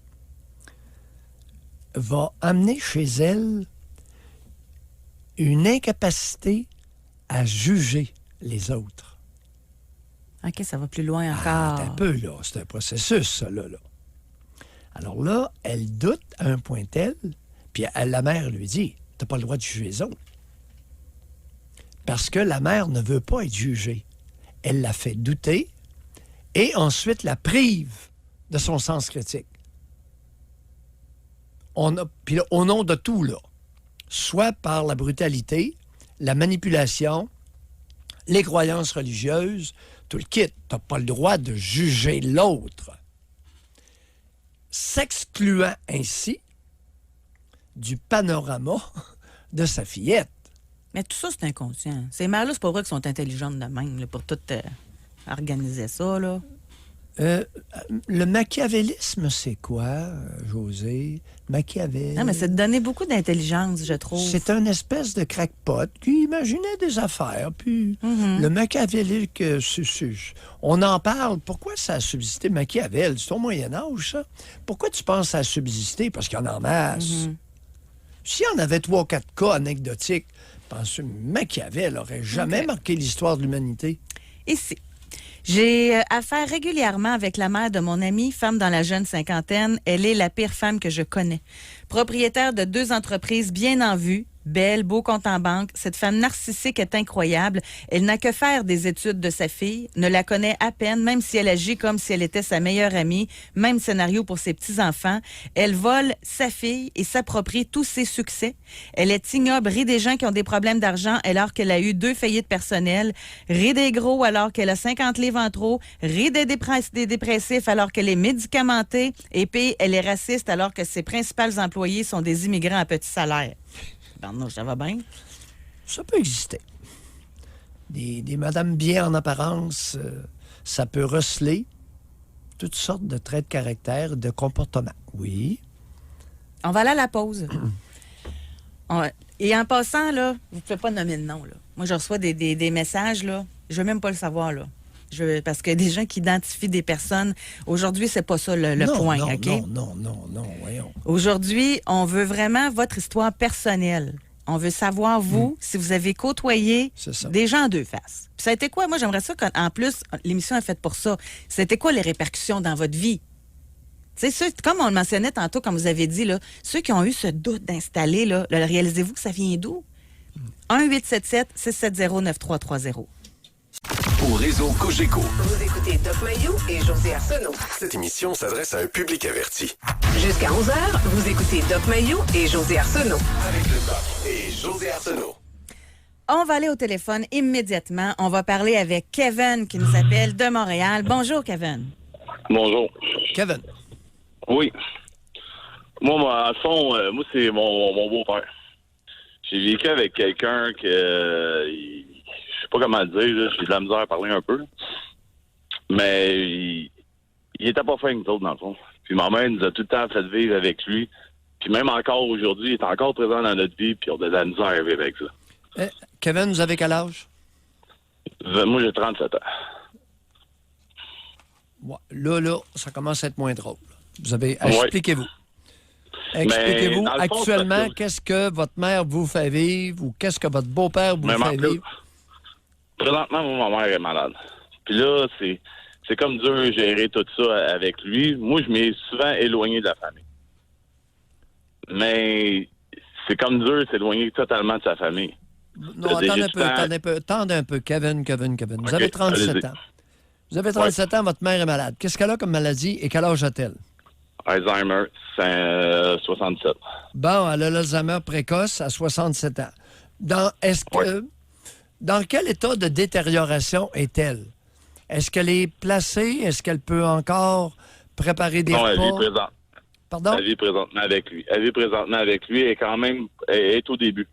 va amener chez elle une incapacité à juger les autres. OK, ça va plus loin encore. Ah, un peu, là. C'est un processus, ça, là. Alors là, elle doute à un point tel, puis la mère lui dit, « T'as pas le droit de juger les autres. » Parce que la mère ne veut pas être jugée. Elle la fait douter et ensuite la prive de son sens critique. Puis là, au nom de tout, là, soit par la brutalité, la manipulation, les croyances religieuses, tout le kit. Tu n'as pas le droit de juger l'autre. S'excluant ainsi du panorama de sa fillette. Mais tout ça, c'est inconscient. Ces mères-là, c'est pas vrai qu'elles sont intelligentes de même là, pour tout organiser ça, là. Le machiavélisme, c'est quoi, José? Machiavel. Non, mais c'est de donner beaucoup d'intelligence, je trouve. C'est un espèce de crackpot qui imaginait des affaires. Puis le machiavélique, on en parle. Pourquoi ça a subsisté, Machiavel? C'est au Moyen-Âge, ça? Pourquoi tu penses que ça a subsisté? Parce qu'il y en a en masse. S'il y en avait 3 ou 4 cas anecdotiques, penses-tu que Machiavel n'aurait jamais marqué l'histoire de l'humanité? Ici. J'ai affaire régulièrement avec la mère de mon amie, femme dans la jeune cinquantaine. Elle est la pire femme que je connais. Propriétaire de 2 entreprises bien en vue, belle, beau compte en banque. Cette femme narcissique est incroyable. Elle n'a que faire des études de sa fille, ne la connaît à peine, même si elle agit comme si elle était sa meilleure amie. Même scénario pour ses petits-enfants. Elle vole sa fille et s'approprie tous ses succès. Elle est ignoble, rit des gens qui ont des problèmes d'argent alors qu'elle a eu 2 faillites personnelles, rit des gros alors qu'elle a 50 livres en trop, rit des dépressifs alors qu'elle est médicamentée, et puis elle est raciste alors que ses principaux employés sont des immigrants à petit salaire. Non, ça va bien. Ça peut exister. Des madames bien en apparence, ça peut receler toutes sortes de traits de caractère, de comportement. Oui. On va aller à la pause. Et en passant, là, vous ne pouvez pas nommer le nom. Là. Moi, je reçois des messages, là. Je ne veux même pas le savoir, là. Parce qu'il y a des gens qui identifient des personnes. Aujourd'hui, c'est pas ça le point, OK? Non, voyons. Aujourd'hui, on veut vraiment votre histoire personnelle. On veut savoir, vous, si vous avez côtoyé des gens en 2 faces. Puis ça a été quoi? Moi, j'aimerais ça qu'en plus, l'émission est faite pour ça. C'était quoi les répercussions dans votre vie? Tu sais, comme on le mentionnait tantôt, comme vous avez dit, là, ceux qui ont eu ce doute d'installer, là, réalisez-vous que ça vient d'où? 1-877-670-9330. Au réseau Cogeco. Vous écoutez Doc Mayou et José Arsenault. Cette émission s'adresse à un public averti. Jusqu'à 11h, vous écoutez Doc Mayou et José Arsenault. Avec le Doc et José Arsenault. On va aller au téléphone immédiatement. On va parler avec Kevin qui nous appelle de Montréal. Bonjour, Kevin. Bonjour. Kevin. Oui. Moi, à fond, moi, c'est mon beau-père. J'ai vécu avec quelqu'un que... je sais pas comment le dire, là, j'ai de la misère à parler un peu. Mais il était pas fin avec nous autres, dans le fond. Puis ma mère nous a tout le temps fait vivre avec lui. Puis même encore aujourd'hui, il est encore présent dans notre vie, puis on a de la misère à vivre avec ça. Kevin, vous avez quel âge? 29. Moi, j'ai 37 ans. Ouais, là, ça commence à être moins drôle. Vous avez... Expliquez-vous. Expliquez-vous, dans le fond, actuellement, parce que- qu'est-ce que votre mère vous fait vivre ou qu'est-ce que votre beau-père vous fait vivre? Présentement, moi, ma mère est malade. Puis là, c'est comme dur de gérer tout ça avec lui. Moi, je m'ai souvent éloigné de la famille. Mais c'est comme dur de s'éloigner totalement de sa famille. Non, attendez un peu. Kevin. Vous OK, avez 37 allez-y. ans. Vous avez 37 ans, votre mère est malade. Qu'est-ce qu'elle a comme maladie et quel âge a-t-elle? Alzheimer, c'est 67. Bon, elle a l'Alzheimer précoce à 67 ans. Dans quel état de détérioration est-elle? Est-ce qu'elle est placée? Est-ce qu'elle peut encore préparer des Non, elle vit repas? présent. Pardon? Elle vit présentement avec lui. Elle vit présentement avec lui et quand même, elle est au début.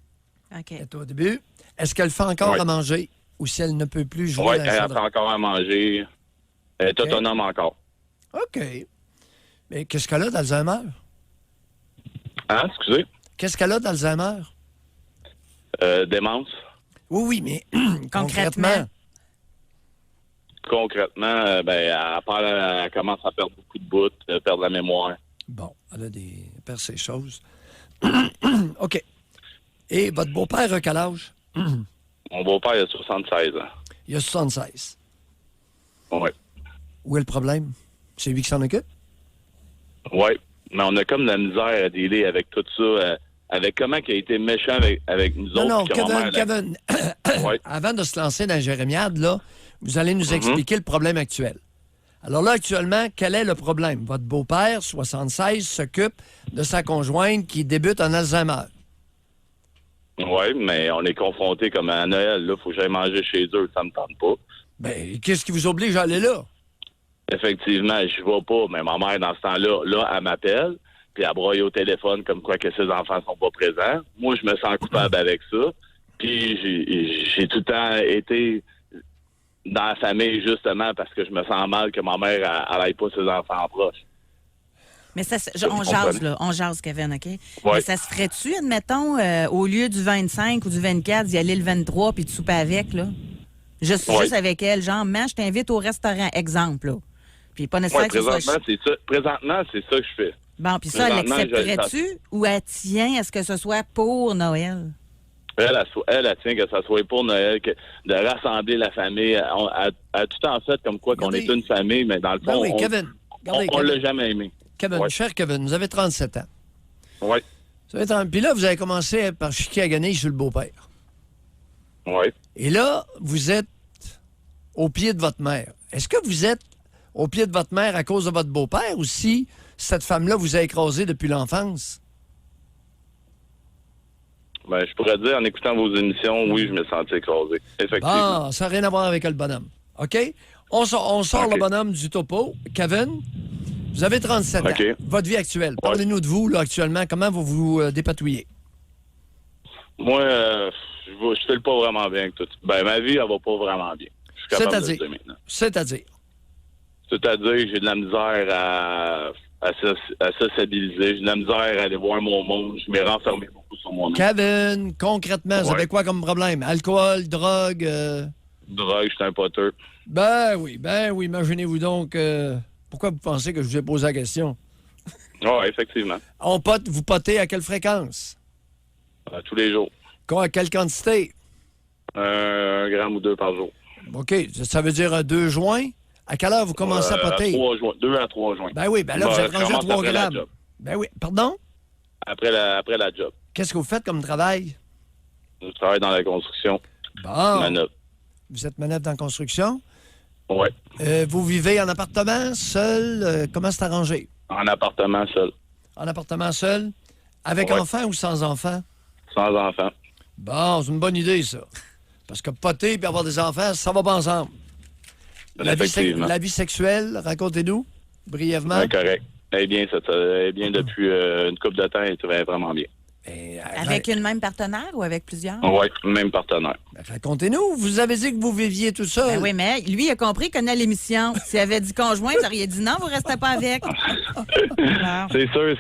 OK. Elle est au début. Est-ce qu'elle fait encore Ouais. à manger ou si elle ne peut plus jouer Oui, dans elle sa fait encore à manger. Elle est OK. autonome encore. OK. Mais qu'est-ce qu'elle a d'Alzheimer? Hein, excusez? Qu'est-ce qu'elle a d'Alzheimer? Démence. Oui, mais Concrètement. Concrètement, elle commence à perdre beaucoup de bouts, perdre la mémoire. Bon, elle perd ses choses. OK. Et votre beau-père a quel âge? Mon beau-père, il a 76 ans. Il a 76. Oui. Où est le problème? C'est lui qui s'en occupe? Oui. Mais on a comme de la misère à dealer avec tout ça, avec comment il a été méchant avec nous autres. Non, puis que ma mère, Kevin. Ouais. Avant de se lancer dans la jérémiade, là, vous allez nous expliquer le problème actuel. Alors là, actuellement, quel est le problème? Votre beau-père, 76, s'occupe de sa conjointe qui débute en Alzheimer. Oui, mais on est confronté comme à Noël. Là, faut que j'aille manger chez eux, ça me tente pas. Ben, qu'est-ce qui vous oblige à aller là? Effectivement, je vais pas, mais ma mère, dans ce temps-là, elle m'appelle, puis elle broye au téléphone comme quoi que ses enfants sont pas présents. Moi, je me sens coupable avec ça. Puis j'ai tout le temps été dans la famille, justement, parce que je me sens mal que ma mère, elle aille pas ses enfants proches. Mais on Vous jase, comprenez? là. On jase, Kevin, OK? Ouais. Mais ça se ferait-tu, admettons, au lieu du 25 ou du 24, d'y aller le 23 puis de souper avec, là? Juste avec elle, genre, je t'invite au restaurant, exemple, là. Puis pas nécessaire Ouais, que ce soit... présentement, c'est ça que je fais. Bon, puis ça, elle présentement, l'accepterait-tu ou elle tient à ce que ce soit pour Noël? Elle tient que ça soit pour Noël, de rassembler la famille. Elle a tout en fait comme quoi qu'on Regardez. est une famille, mais dans le fond, Ben oui, Kevin. Regardez, on Kevin. l'a jamais aimé. Kevin, Ouais. cher Kevin, vous avez 37 ans. Oui, Puis là, vous avez commencé par chicaner sur le beau-père. oui. Et là, vous êtes au pied de votre mère. Est-ce que vous êtes au pied de votre mère à cause de votre beau-père ou si cette femme-là vous a écrasé depuis l'enfance? Ben, je pourrais dire, en écoutant vos émissions, oui, je me sentais écrasé. Effectivement. Ah, ça n'a rien à voir avec le bonhomme. OK? On sort OK. le bonhomme du topo. Kevin, vous avez 37 OK. ans. Votre vie actuelle. Parlez-nous de vous, là, actuellement. Comment vous vous dépatouillez? Moi, je file pas vraiment bien avec tout. Ben, ma vie, elle va pas vraiment bien. Je suis capable de le dire maintenant. C'est-à-dire? C'est-à-dire que j'ai de la misère à sociabiliser. J'ai de la misère à aller voir mon monde. Je m'ai renfermé beaucoup sur mon monde. Kevin, concrètement, vous Ouais. avez quoi comme problème? Alcool, drogue? Drogue, je suis un poteux. Ben oui. Imaginez-vous donc. Pourquoi vous pensez que je vous ai posé la question? Oui, effectivement. Vous potez à quelle fréquence? Tous les jours. À quelle quantité? 1 gramme ou 2 par jour. OK. Ça veut dire 2 joints? À quelle heure vous commencez à poter? 2 à 3 joints. Ben oui, ben là, vous êtes rendu à 3 après la grammes. job. Ben oui. Pardon? Après la job. Qu'est-ce que vous faites comme travail? Je travaille dans la construction. Bon. Manœuvre. Vous êtes manœuvre dans la construction. Oui. Vous vivez en appartement, seul? Comment c'est arrangé? En appartement seul. En appartement seul? Avec Ouais. enfants ou sans enfants? Sans enfant. Bon, c'est une bonne idée, ça. Parce que poter et avoir des enfants, ça va pas ensemble. Effectivement. La vie sexuelle, racontez-nous, brièvement. C'est correct. Elle est bien depuis une couple de temps. Elle est vraiment bien. Avec une même partenaire ou avec plusieurs? Oui, même partenaire. Racontez-nous. Vous avez dit que vous viviez tout seul. Ben oui, mais lui, il a compris qu'il connaît l'émission. S'il avait dit conjoint, vous auriez dit non, vous ne restez pas avec. Bon. C'est sûr,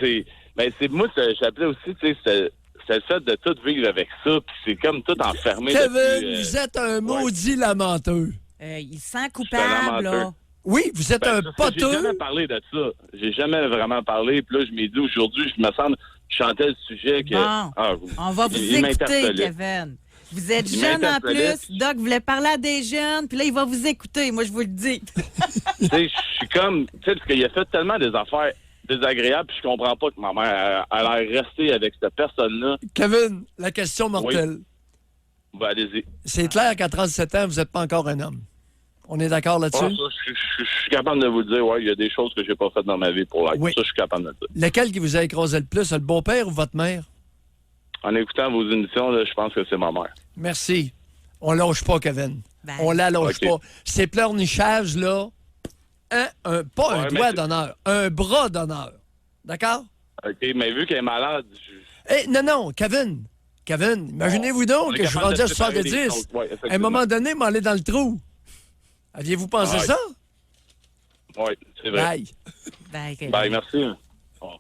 moi, j'appelais aussi, tu sais, c'était le fait de tout vivre avec ça, puis c'est comme tout enfermé. Kevin, depuis, vous êtes un maudit lamenteux. Il sent coupable, là. Oui, vous êtes un J'ai poteux. jamais parlé de ça. J'ai jamais vraiment parlé. Puis là, je m'ai dit aujourd'hui, je me sens, je chantais le sujet que. Bon, on va vous il écouter, m'interpellait. Kevin. Vous êtes Il jeune en m'interpellait, plus. Doc voulait parler à des jeunes, puis là, il va vous écouter. Moi, je vous le dis. Tu sais, je suis comme, tu sais, parce qu'il a fait tellement des affaires désagréables, puis je comprends pas que ma mère elle a resté avec cette personne-là. Kevin, la question mortelle. Ben, allez-y. C'est clair qu'à 37 ans, vous n'êtes pas encore un homme. On est d'accord là-dessus? Ah, ça, je suis capable de vous le dire, ouais, il y a des choses que j'ai pas faites dans ma vie pour l'être. Oui. Ça, je suis capable de le dire. Lequel qui vous a écrasé le plus, le beau-père ou votre mère? En écoutant vos émissions, là, je pense que c'est ma mère. Merci. On lâche pas, Kevin. Ben, On la lâche OK. pas. Ces pleurnichages, là, pas un Ouais, doigt mais- d'honneur, un bras d'honneur. D'accord? OK, mais vu qu'elle est malade, Non, Kevin. Kevin, imaginez-vous on donc est que je suis capable rendu à de séparer 70. les choses. Ouais, À un effectivement. moment donné, m'aller dans le trou. Aviez-vous pensé Ouais. ça? Oui, c'est vrai. Bye. ben, Kevin. Ben, merci. Bon.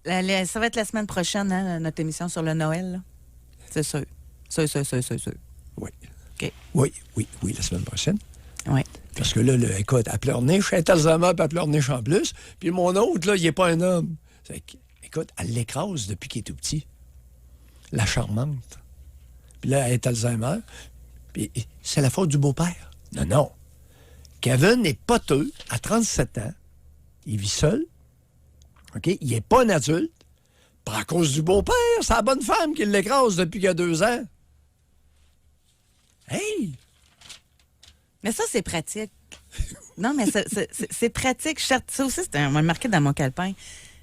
Ça va être la semaine prochaine, hein, notre émission sur le Noël. Là. C'est sûr. C'est sûr. Oui. OK. Oui, la semaine prochaine. Oui. Parce que là, écoute, elle pleurniche, elle est Alzheimer, puis elle pleurniche en plus. Puis mon autre, là, il n'est pas un homme. Écoute, elle l'écrase depuis qu'il est tout petit. La charmante. Puis là, elle est Alzheimer. Puis c'est la faute du beau-père. Non. Kevin est poteux, à 37 ans. Il vit seul. OK? Il n'est pas un adulte. Pas à cause du beau-père. C'est la bonne femme qui l'écrase depuis qu'il y a 2 ans. Hey! Mais ça, c'est pratique. Non, mais c'est pratique. Ça aussi, on m'a marqué dans mon calepin.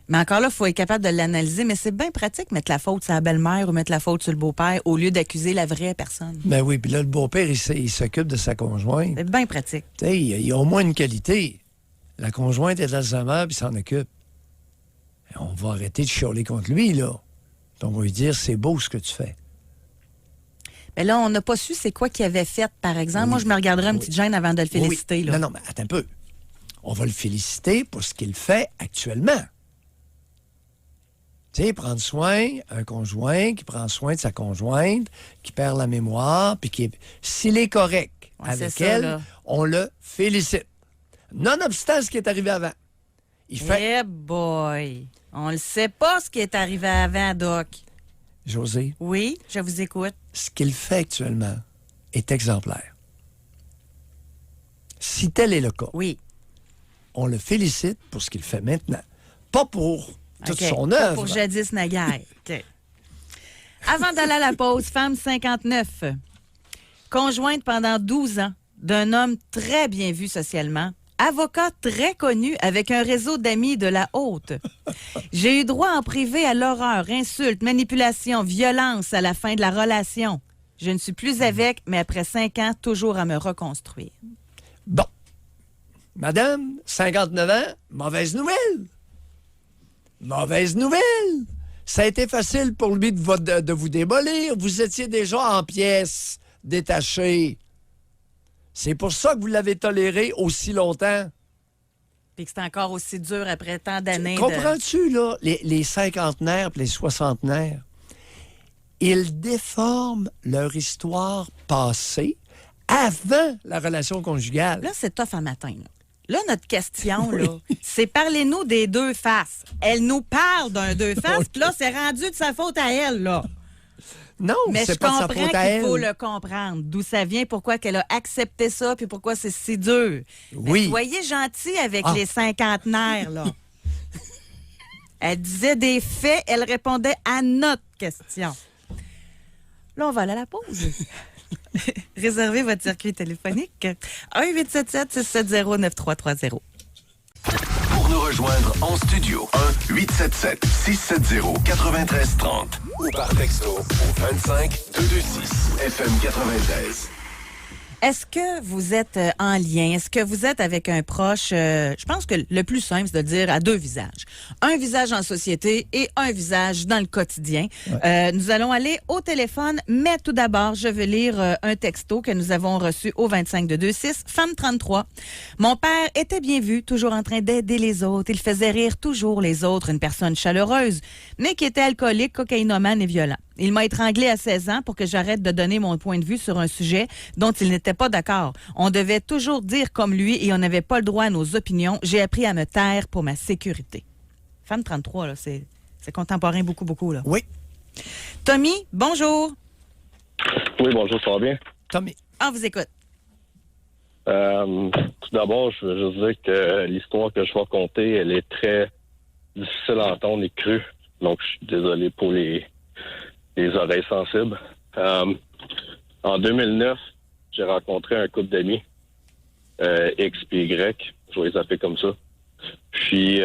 Mais encore là, il faut être capable de l'analyser. Mais c'est bien pratique mettre la faute sur la belle-mère ou mettre la faute sur le beau-père au lieu d'accuser la vraie personne. Ben oui, puis là, le beau-père, il s'occupe de sa conjointe. C'est bien pratique. Tu sais, il y a au moins une qualité. La conjointe est d'Alzheimer, puis s'en occupe. Et on va arrêter de chialer contre lui, là. Puis on va lui dire, c'est beau ce que tu fais. Mais là, on n'a pas su c'est quoi qu'il avait fait, par exemple. Oui. Moi, je me regarderais une petite gêne avant de le féliciter. Oui. Là. Non, mais attends un peu. On va le féliciter pour ce qu'il fait actuellement. Tu sais, prendre soin, un conjoint qui prend soin de sa conjointe, qui perd la mémoire, puis qui s'il est correct Ouais, avec c'est ça, elle, là. on le félicite. Nonobstant ce qui est arrivé avant. Il fait... Eh boy! On ne sait pas ce qui est arrivé avant, Doc. José, Oui, je vous écoute. ce qu'il fait actuellement est exemplaire. Si tel est le cas, Oui. on le félicite pour ce qu'il fait maintenant. Pas pour toute OK. son Pas œuvre. pour jadis naguère. OK. Avant d'aller à la pause, femme 59, conjointe pendant 12 ans d'un homme très bien vu socialement, avocat très connu avec un réseau d'amis de la haute. J'ai eu droit en privé à l'horreur, insultes, manipulations, violence à la fin de la relation. Je ne suis plus avec, mais après 5 ans, toujours à me reconstruire. Bon. Madame, 59 ans, mauvaise nouvelle. Mauvaise nouvelle. Ça a été facile pour lui de vous démolir. Vous étiez déjà en pièces, détachées. C'est pour ça que vous l'avez toléré aussi longtemps. Puis que c'est encore aussi dur après tant d'années. Comprends-tu, là, les cinquantenaires et les soixantenaires, ils déforment leur histoire passée avant la relation conjugale. Là, c'est tough à matin. Là, notre question, là, c'est parlez-nous des deux faces. Elle nous parle d'un deux faces, puis là, c'est rendu de sa faute à elle, là. Non, Mais je c'est pas de sa comprends faute à qu'il faut elle. le comprendre. D'où ça vient, pourquoi qu'elle a accepté ça, puis pourquoi c'est si dur. Oui. Mais soyez gentils avec Ah. les cinquantenaires, là. Elle disait des faits, elle répondait à notre question. Là, on va aller à la pause. Réservez votre circuit téléphonique. 1-877-670-9330. Pour nous rejoindre en studio, 1-877-670-9330 ou par texto au 25 226 FM 93. Est-ce que vous êtes en lien? Est-ce que vous êtes avec un proche? Je pense que le plus simple, c'est de dire à deux visages. Un visage en société et un visage dans le quotidien. Ouais. Nous allons aller au téléphone, mais tout d'abord, je vais lire un texto que nous avons reçu au 25-226, femme 33. Mon père était bien vu, toujours en train d'aider les autres. Il faisait rire toujours les autres, une personne chaleureuse, mais qui était alcoolique, cocaïnomane et violent. Il m'a étranglé à 16 ans pour que j'arrête de donner mon point de vue sur un sujet dont il n'était pas d'accord. On devait toujours dire comme lui et on n'avait pas le droit à nos opinions. J'ai appris à me taire pour ma sécurité. Femme 33, là, c'est contemporain beaucoup, là. Oui. Tommy, bonjour. Oui, bonjour, ça va bien? Tommy. On vous écoute. Tout d'abord, je veux juste dire que l'histoire que je vais raconter, elle est très difficile à entendre et crue. Donc, je suis désolé pour les oreilles sensibles. En 2009, j'ai rencontré un couple d'amis, X et Y, je vais les appeler comme ça. Puis,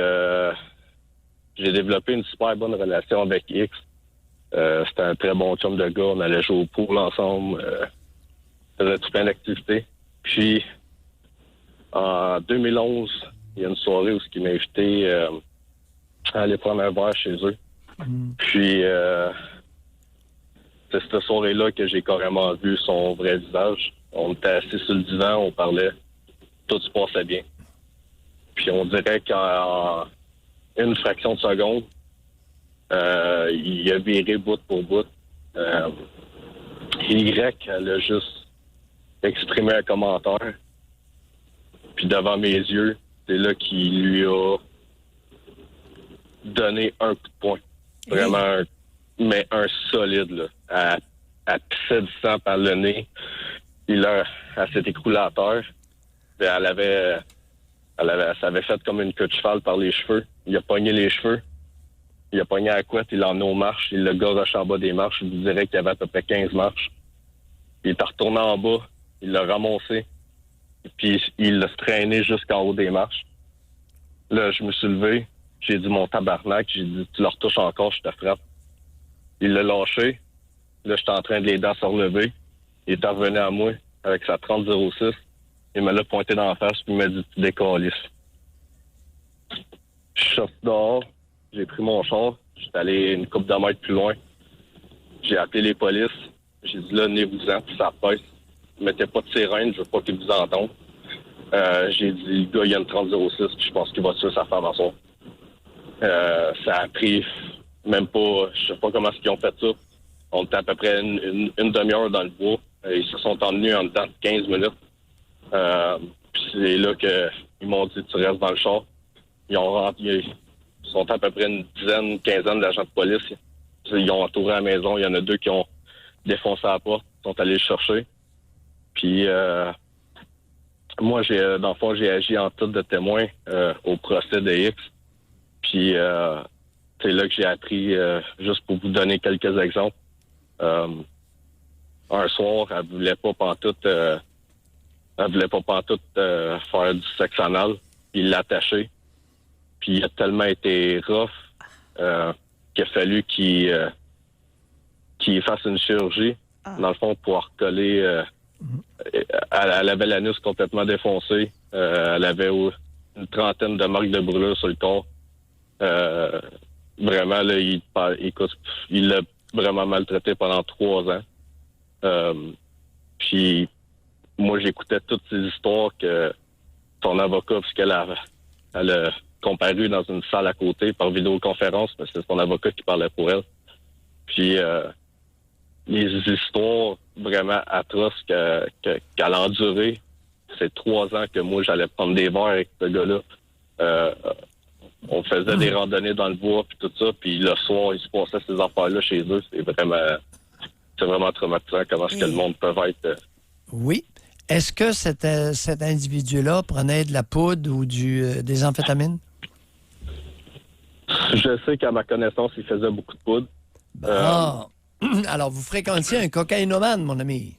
j'ai développé une super bonne relation avec X. C'était un très bon chum de gars, on allait jouer au pool ensemble, faisait tout plein d'activités. Puis, en 2011, il y a une soirée où il m'a invité à aller prendre un verre chez eux. Puis, c'est cette soirée-là que j'ai carrément vu son vrai visage. On était assis sur le divan, on parlait, tout se passait bien. Puis, on dirait qu'en une fraction de seconde, il a viré bout pour bout. Y, elle a juste exprimé un commentaire. Puis devant mes yeux, c'est là qu'il lui a donné un coup de poing. Vraiment, mais un solide, là. Elle pissait du sang par le nez. Puis là, elle s'est écroulée à terre. Puis elle s'avait fait comme une queue de cheval par les cheveux. Il a pogné les cheveux. Il a pogné à la couette, il l'a emmené aux marches. Il l'a garoché en bas des marches. Je vous dirais qu'il y avait à peu près 15 marches. Il est retourné en bas. Il l'a ramassé. Puis il l'a traîné jusqu'en haut des marches. Là, je me suis levé. J'ai dit mon tabarnak. J'ai dit, tu le retouches encore, je te frappe. Il l'a lâché. Là, j'étais en train de l'aider à se relever. Il est revenu à moi avec sa 30-06. Il me l'a pointé dans la face puis il m'a dit, tu décalisses. Je suis sorti dehors. J'ai pris mon char. J'étais allé une couple de mètres plus loin. J'ai appelé les polices. J'ai dit, là, venez-vous-en, puis ça pèse. Mettez pas de sirène, je veux pas qu'ils vous entendent. J'ai dit, le gars, il y a une 30-06, puis je pense qu'il va tuer sa femme à soir. Ça a pris même pas, je sais pas comment ils ont fait ça. On était à peu près une demi-heure dans le bois. Ils se sont emmenés en dedans de 15 minutes. Puis c'est là qu'ils m'ont dit, tu restes dans le char. Ils sont à peu près une dizaine, quinzaine d'agents de police. Ils ont entouré la maison. Il y en a deux qui ont défoncé la porte, sont allés le chercher. Puis moi, dans le fond, j'ai agi en titre de témoin au procès de X. Puis c'est là que j'ai appris, juste pour vous donner quelques exemples. Un soir, elle voulait pas pantoute faire du sexe anal. Il l'a attaché. Puis il a tellement été rough qu'il a fallu qu'il fasse une chirurgie, dans le fond, pour recoller. Elle avait l'anus complètement défoncé. Elle avait une trentaine de marques de brûlure sur le corps. Vraiment, là, il l'a vraiment maltraité pendant 3 ans. Puis moi, j'écoutais toutes ces histoires que son avocat, puisqu'elle a comparu dans une salle à côté par vidéoconférence, mais c'est son avocat qui parlait pour elle. Puis les histoires vraiment atroces qu'elle a endurées, c'est 3 ans que moi, j'allais prendre des verres avec ce gars-là. On faisait des randonnées dans le bois, puis tout ça, puis le soir, il se passait ces affaires-là chez eux. C'est vraiment traumatisant comment est-ce que le monde peut être. Oui. Est-ce que cet individu-là prenait de la poudre ou des amphétamines? Je sais qu'à ma connaissance, il faisait beaucoup de poudre. Alors, vous fréquentiez un cocaïnomane, mon ami.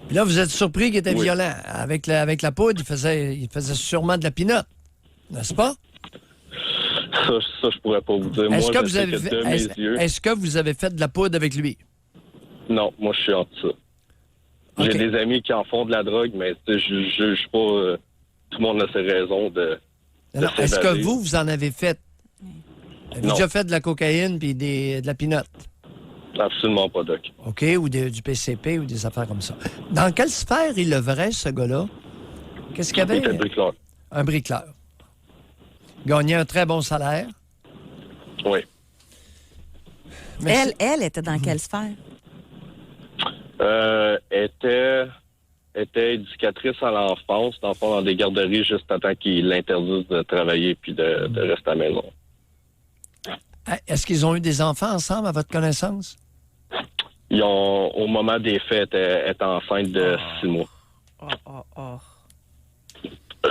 Puis là, vous êtes surpris qu'il était violent. Avec la poudre, il faisait sûrement de la pinotte, n'est-ce pas? Ça, je pourrais pas vous dire. Est-ce moi, que vous avez fait de la poudre avec lui? Non, moi, je suis en ça. J'ai OK. des amis qui en font de la drogue, mais je juge pas. Tout le monde a ses raisons de Non, est-ce que s'évader. vous en avez fait? Avez-vous Non. déjà fait de la cocaïne puis de la pinotte? Absolument pas, Doc. OK? Ou du PCP ou des affaires comme ça. Dans quelle sphère il œuvrait, ce gars-là? Qu'est-ce qu'il y Il avait? était bricoleur. Un bricoleur. Gagnait un très bon salaire. Oui. Mais Elle était dans quelle sphère? Était éducatrice à l'enfance, dans le fond, dans des garderies, juste à temps qu'ils l'interdisent de travailler puis de rester à la maison. Est-ce qu'ils ont eu des enfants ensemble, à votre connaissance? Ils ont, au moment des faits, était enceinte de 6 mois.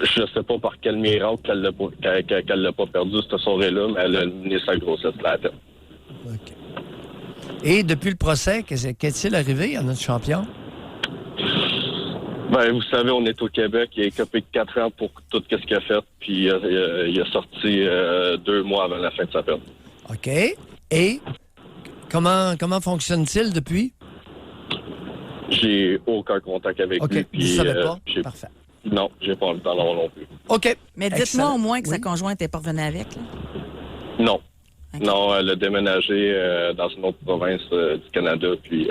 Je sais pas par quel miracle qu'elle l'a pas perdu, cette soirée-là, mais elle a mené sa grossesse à la tête. OK. Et depuis le procès, qu'est-il arrivé à notre champion? Ben, vous savez, on est au Québec. Il a écopé 4 ans pour tout ce qu'il a fait, puis il a sorti 2 mois avant la fin de sa peine. OK. Et comment fonctionne-t-il depuis? J'ai aucun contact avec OK. lui. Vous ne savez pas? j'ai- Parfait. Non, j'ai pas envie d'en avoir non plus. OK. Mais dites-moi Excellent. au moins que sa Oui. conjointe n'est pas revenue avec. Là. Non. OK. Non, elle a déménagé dans une autre province du Canada, puis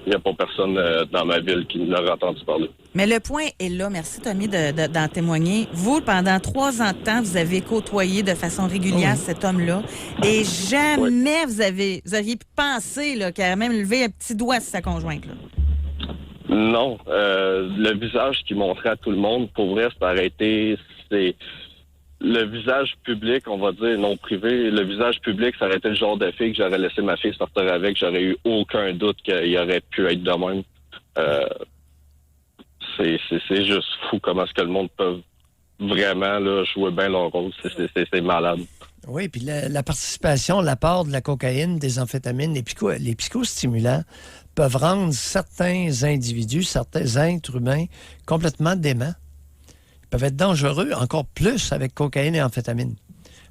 il n'y a pas personne dans ma ville qui l'aurait entendu parler. Mais le point est là. Merci, Tommy, d'en témoigner. Vous, pendant 3 ans de temps, vous avez côtoyé de façon régulière cet homme-là. Et jamais vous auriez pu penser là, qu'il a même levé un petit doigt sur sa conjointe. Là. Non, le visage qu'il montrait à tout le monde, pour vrai, c'est arrêté. C'est le visage public, on va dire, non privé. Le visage public, ça aurait été le genre de fille que j'aurais laissé ma fille sortir avec. J'aurais eu aucun doute qu'il aurait pu être de même. C'est juste fou comment est-ce que le monde peut vraiment là, jouer bien leur rôle. C'est malade. Oui, puis la participation, l'apport de la cocaïne, des amphétamines, les psychostimulants peuvent rendre certains individus, certains êtres humains complètement déments. Ils peuvent être dangereux, encore plus avec cocaïne et amphétamine.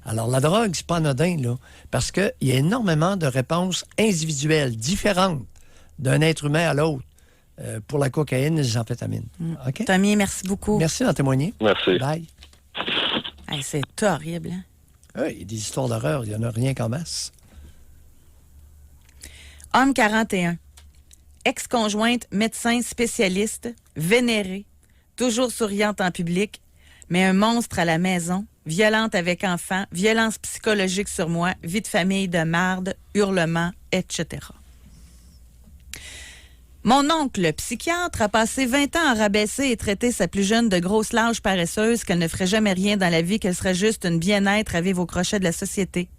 Alors, la drogue, c'est pas anodin, là, parce qu'il y a énormément de réponses individuelles, différentes d'un être humain à l'autre pour la cocaïne et les amphétamines. OK? Tommy, merci beaucoup. Merci d'en témoigner. Merci. Bye. Hey, c'est horrible. Hein? Ah, il y a des histoires d'horreur, il n'y en a rien qu'en masse. Homme 41. Ex-conjointe, médecin spécialiste, vénérée, toujours souriante en public, mais un monstre à la maison, violente avec enfants, violence psychologique sur moi, vie de famille de marde, hurlements, etc. Mon oncle, psychiatre, a passé 20 ans à rabaisser et traiter sa plus jeune de grosse lâche paresseuse, qu'elle ne ferait jamais rien dans la vie, qu'elle serait juste une bien-être à vivre au crochet de la société.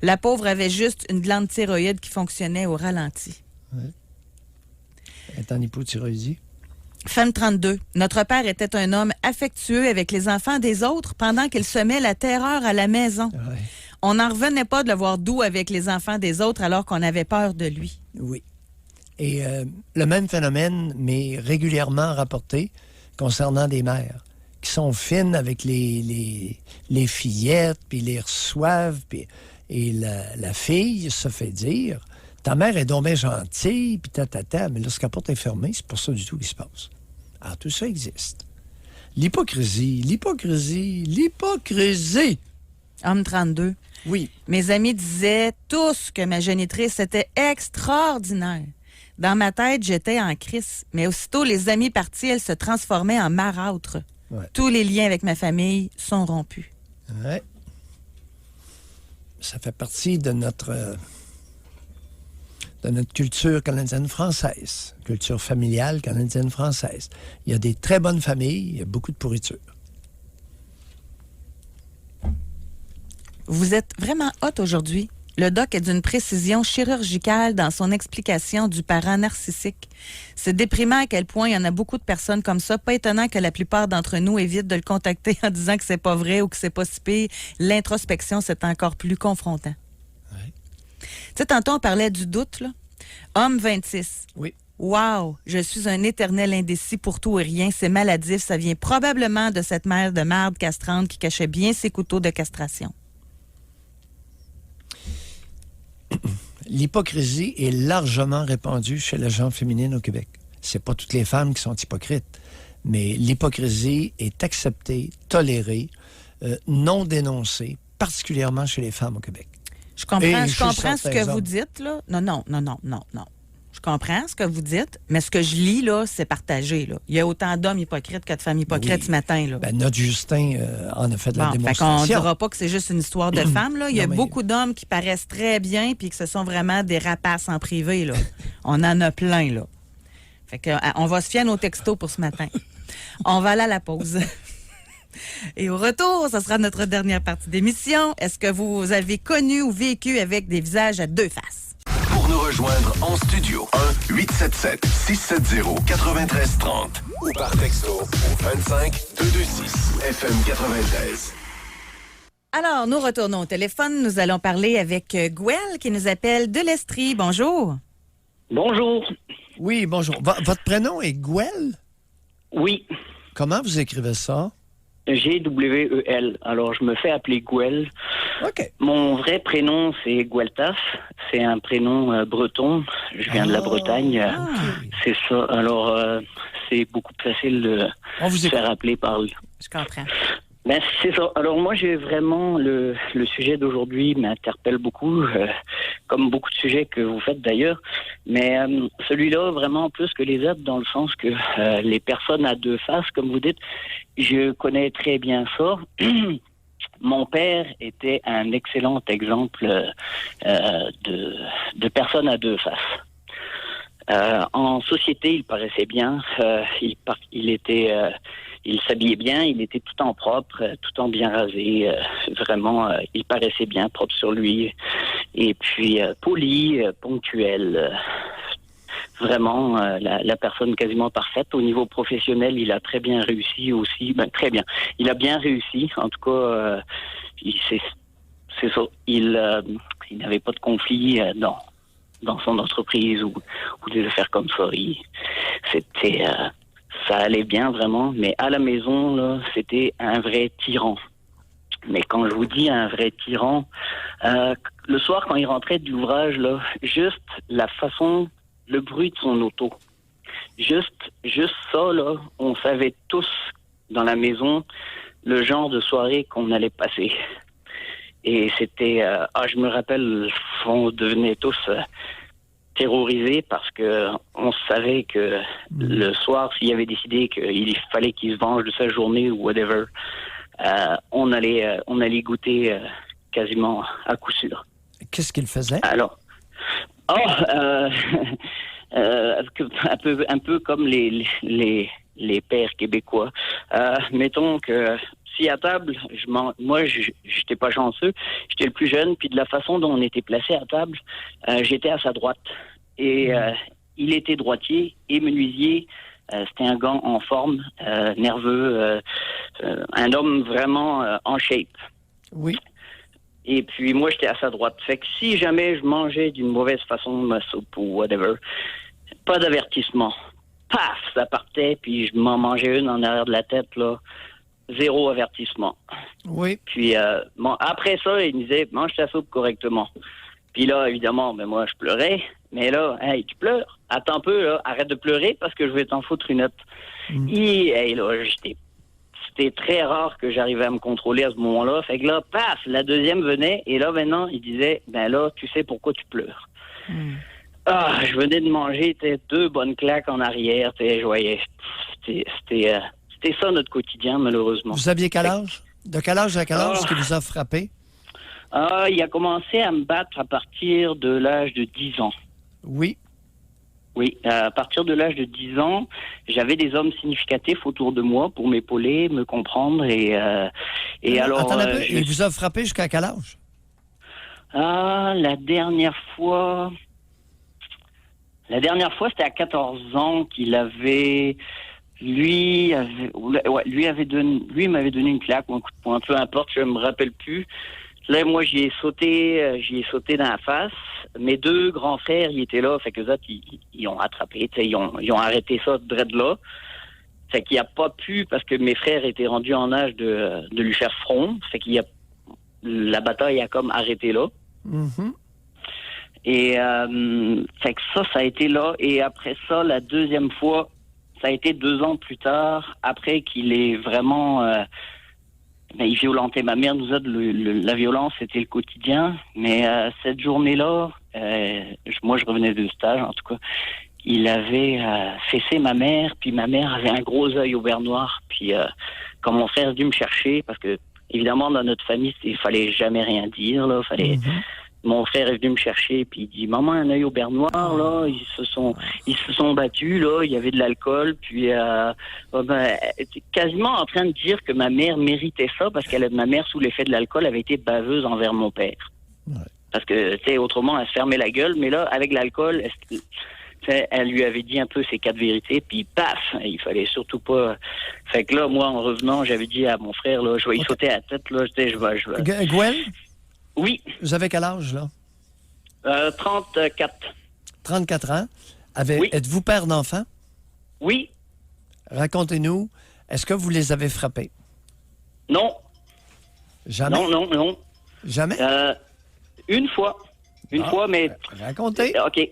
La pauvre avait juste une glande thyroïde qui fonctionnait au ralenti. Elle est en hypothyroïdie. Femme 32. Notre père était un homme affectueux avec les enfants des autres pendant qu'il semait la terreur à la maison. Ouais. On n'en revenait pas de le voir doux avec les enfants des autres alors qu'on avait peur de lui. Oui. Et le même phénomène, mais régulièrement rapporté concernant des mères qui sont fines avec les fillettes, puis les reçoivent, et la fille se fait dire « Ta mère est donc bien gentille, puis mais lorsqu'elle porte est fermée, c'est pas ça du tout qui se passe. » Alors, tout ça existe. L'hypocrisie. Homme 32. Oui. Mes amis disaient tous que ma génitrice était extraordinaire. Dans ma tête, j'étais en crise. Mais aussitôt les amis partis, elle se transformait en marâtre. Ouais. Tous les liens avec ma famille sont rompus. Ouais. Ça fait partie de notre culture canadienne-française, culture familiale canadienne-française. Il y a des très bonnes familles, il y a beaucoup de pourriture. Vous êtes vraiment hot aujourd'hui. Le doc est d'une précision chirurgicale dans son explication du parent narcissique. C'est déprimant à quel point il y en a beaucoup de personnes comme ça. Pas étonnant que la plupart d'entre nous évitent de le contacter en disant que c'est pas vrai ou que c'est pas si pire. L'introspection, c'est encore plus confrontant. Ouais. Tu sais, tantôt, on parlait du doute, là. Homme 26. Oui. Wow! Je suis un éternel indécis pour tout et rien. C'est maladif. Ça vient probablement de cette mère de marde castrante qui cachait bien ses couteaux de castration. L'hypocrisie est largement répandue chez les gens féminines au Québec. C'est pas toutes les femmes qui sont hypocrites. Mais l'hypocrisie est acceptée, tolérée, non dénoncée, particulièrement chez les femmes au Québec. Je comprends ce que vous dites, là. Non. Je comprends ce que vous dites, mais ce que je lis, là, c'est partagé, là. Il y a autant d'hommes hypocrites que de femmes hypocrites ce matin, là. Ben, notre Justin en a fait de la démonstration. On ne dira pas que c'est juste une histoire de femmes, là. Il y a beaucoup d'hommes qui paraissent très bien puis que ce sont vraiment des rapaces en privé, là. On en a plein, là. Fait que, on va se fier à nos textos pour ce matin. On va aller à la pause. Et au retour, ce sera notre dernière partie d'émission. Est-ce que vous avez connu ou vécu avec des visages à deux faces? Pour nous rejoindre en studio, 1-877-670-9330 ou par texto au 25226 FM 93. Alors, nous retournons au téléphone. Nous allons parler avec Gouel qui nous appelle de l'Estrie. Bonjour. Bonjour. Oui, bonjour. Votre prénom est Gouel? Oui. Comment vous écrivez ça? G-W-E-L. Alors, je me fais appeler Gouel. OK. Mon vrai prénom, c'est Gueltas. C'est un prénom breton. Je viens de la Bretagne. C'est ça. Alors, c'est beaucoup plus facile de se faire appeler par... Je comprends. Ben, c'est ça. Alors, moi, j'ai vraiment... Le sujet d'aujourd'hui m'interpelle beaucoup, comme beaucoup de sujets que vous faites d'ailleurs. Mais celui-là, vraiment plus que les autres, dans le sens que les personnes à deux faces, comme vous dites, je connais très bien ça. Mon père était un excellent exemple de personne à deux faces. En société, il paraissait bien. Il s'habillait bien. Il était tout en propre, tout en bien rasé. Vraiment, il paraissait bien, propre sur lui. Et puis poli, ponctuel. Vraiment, la personne quasiment parfaite. Au niveau professionnel, il a très bien réussi aussi. Ben, très bien. Il a bien réussi. En tout cas, c'est ça. Il n'avait pas de conflit dans son entreprise ou des affaires comme ça. Ça allait bien vraiment. Mais à la maison, là, c'était un vrai tyran. Mais quand je vous dis un vrai tyran, le soir, quand il rentrait de l'ouvrage, là, juste la façon... Le bruit de son auto. Juste ça, là, on savait tous dans la maison le genre de soirée qu'on allait passer. Et c'était... je me rappelle, on devenait tous terrorisés parce que on savait que le soir, s'il avait décidé qu'il fallait qu'il se venge de sa journée ou whatever, on allait goûter quasiment à coup sûr. Qu'est-ce qu'il faisait? Alors... un peu comme les pères québécois. Mettons que si à table, moi, j'étais pas chanceux, j'étais le plus jeune, puis de la façon dont on était placé à table, j'étais à sa droite. Et il était droitier et menuisier. C'était un gars en forme, nerveux, un homme vraiment en shape. Oui. Et puis, moi, j'étais à sa droite. Fait que si jamais je mangeais d'une mauvaise façon ma soupe ou whatever, pas d'avertissement. Paf, ça partait, puis je m'en mangeais une en arrière de la tête, là. 0 avertissement. Oui. Puis, après ça, il me disait, mange ta soupe correctement. Puis là, évidemment, moi, je pleurais. Mais là, hey, tu pleures? Attends un peu, là. Arrête de pleurer parce que je vais t'en foutre une autre. Et là, c'était très rare que j'arrivais à me contrôler à ce moment-là. Fait que là, paf, la deuxième venait. Et là, maintenant, il disait, ben là, tu sais pourquoi tu pleures. Je venais de manger 2 bonnes claques en arrière. Je voyais. C'était ça notre quotidien, malheureusement. Vous aviez quel âge? De quel âge à quel âge est-ce qu'il vous a frappé? Il a commencé à me battre à partir de l'âge de 10 ans. Oui. Oui, à partir de l'âge de 10 ans, j'avais des hommes significatifs autour de moi pour m'épauler, me comprendre et alors... Attends un peu, il vous a frappé jusqu'à quel âge? La dernière fois, c'était à 14 ans qu'il avait... Lui m'avait donné une claque ou un coup de poing, peu importe, je me rappelle plus. Là, moi, j'y ai sauté dans la face. Mes 2 grands frères, ils étaient là, fait que eux autres, ils ont rattrapé, ils ont arrêté ça de là. Fait qu'il a pas pu, parce que mes frères étaient rendus en âge de lui faire front. Fait la bataille a comme arrêté là. Et fait que ça a été là. Et après ça, la deuxième fois, ça a été 2 ans plus tard, après qu'il ait vraiment... il violentait ma mère. Nous autres, la violence, c'était le quotidien. Mais cette journée-là, moi, je revenais de stage, en tout cas. Il avait fessé ma mère, puis ma mère avait un gros œil au beurre noir. Puis quand mon frère est venu me chercher, parce que évidemment dans notre famille, il fallait jamais rien dire, là, fallait. Mon frère est venu me chercher, puis il dit maman, un œil au beurre noir, là, ils se sont battus, là, il y avait de l'alcool, puis quasiment en train de dire que ma mère méritait ça parce que ma mère sous l'effet de l'alcool avait été baveuse envers mon père. Ouais. Parce que tu sais, autrement elle se fermait la gueule, mais là avec l'alcool, elle lui avait dit un peu ses 4 vérités, puis paf, il fallait surtout pas. Fait que là, moi, en revenant, j'avais dit à mon frère, là, je vais y sauter à la tête, là, je vais. Gwen? Oui. Vous avez quel âge, là? 34. 34 ans. Oui. Êtes-vous père d'enfants? Oui. Racontez-nous, est-ce que vous les avez frappés? Non. Jamais? Non. Jamais? Une fois. Une fois, mais... Racontez. OK.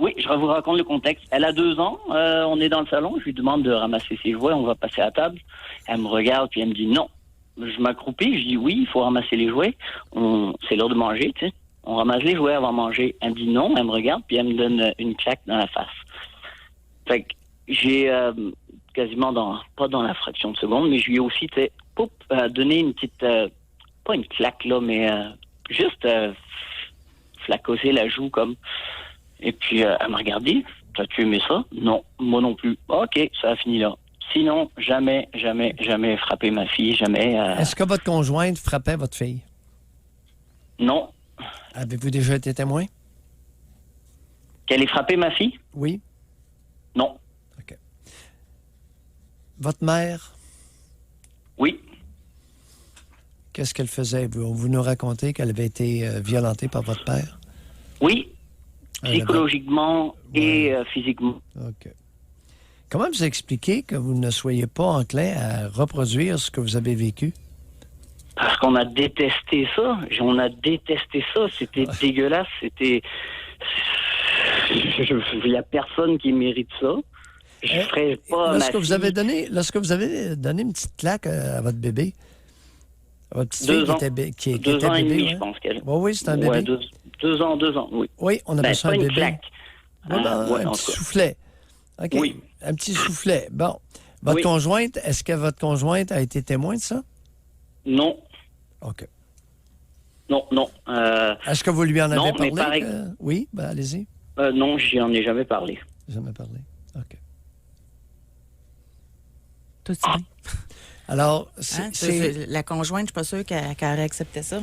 Oui, je vous raconte le contexte. Elle a 2 ans, on est dans le salon, je lui demande de ramasser ses jouets, on va passer à table. Elle me regarde, puis elle me dit non. Je m'accroupis, je dis oui, il faut ramasser les jouets. C'est l'heure de manger, tu sais. On ramasse les jouets avant de manger. Elle me dit non, elle me regarde, puis elle me donne une claque dans la face. Fait que j'ai quasiment pas dans la fraction de seconde, mais je lui ai aussi, tu sais, donné une petite, pas une claque là, mais juste flacosser la joue comme. Et puis elle m'a regardé. T'as-tu aimé ça? Non, moi non plus. OK, ça a fini là. Sinon, jamais frappé ma fille, jamais. Est-ce que votre conjointe frappait votre fille? Non. Avez-vous déjà été témoin? Qu'elle ait frappé ma fille? Oui. Non. OK. Votre mère? Oui. Qu'est-ce qu'elle faisait? Vous nous racontez qu'elle avait été violentée par votre père? Oui. Psychologiquement et physiquement. OK. Comment vous expliquez que vous ne soyez pas enclin à reproduire ce que vous avez vécu? Parce qu'on a détesté ça. On a détesté ça. C'était dégueulasse. C'était... Il n'y a personne qui mérite ça. Je ferais pas lorsque vous avez donné une petite claque à votre bébé, à votre petite fille qui était 2 ans bébé, et demi, ouais. je pense qu'elle. Oui, c'est un bébé. Ouais, 2 ans, oui. Oui, on appelle ça un pas bébé. Une claque. Un petit soufflet. OK. Oui. Un petit soufflet. Bon. Votre conjointe, est-ce que votre conjointe a été témoin de ça? Non. OK. Non. Est-ce que vous lui en avez parlé? Mais Oui, ben allez-y. Non, j'y en ai jamais parlé. Jamais parlé. OK. Tout ça. Alors, la conjointe, je suis pas sûre qu'elle aurait accepté ça.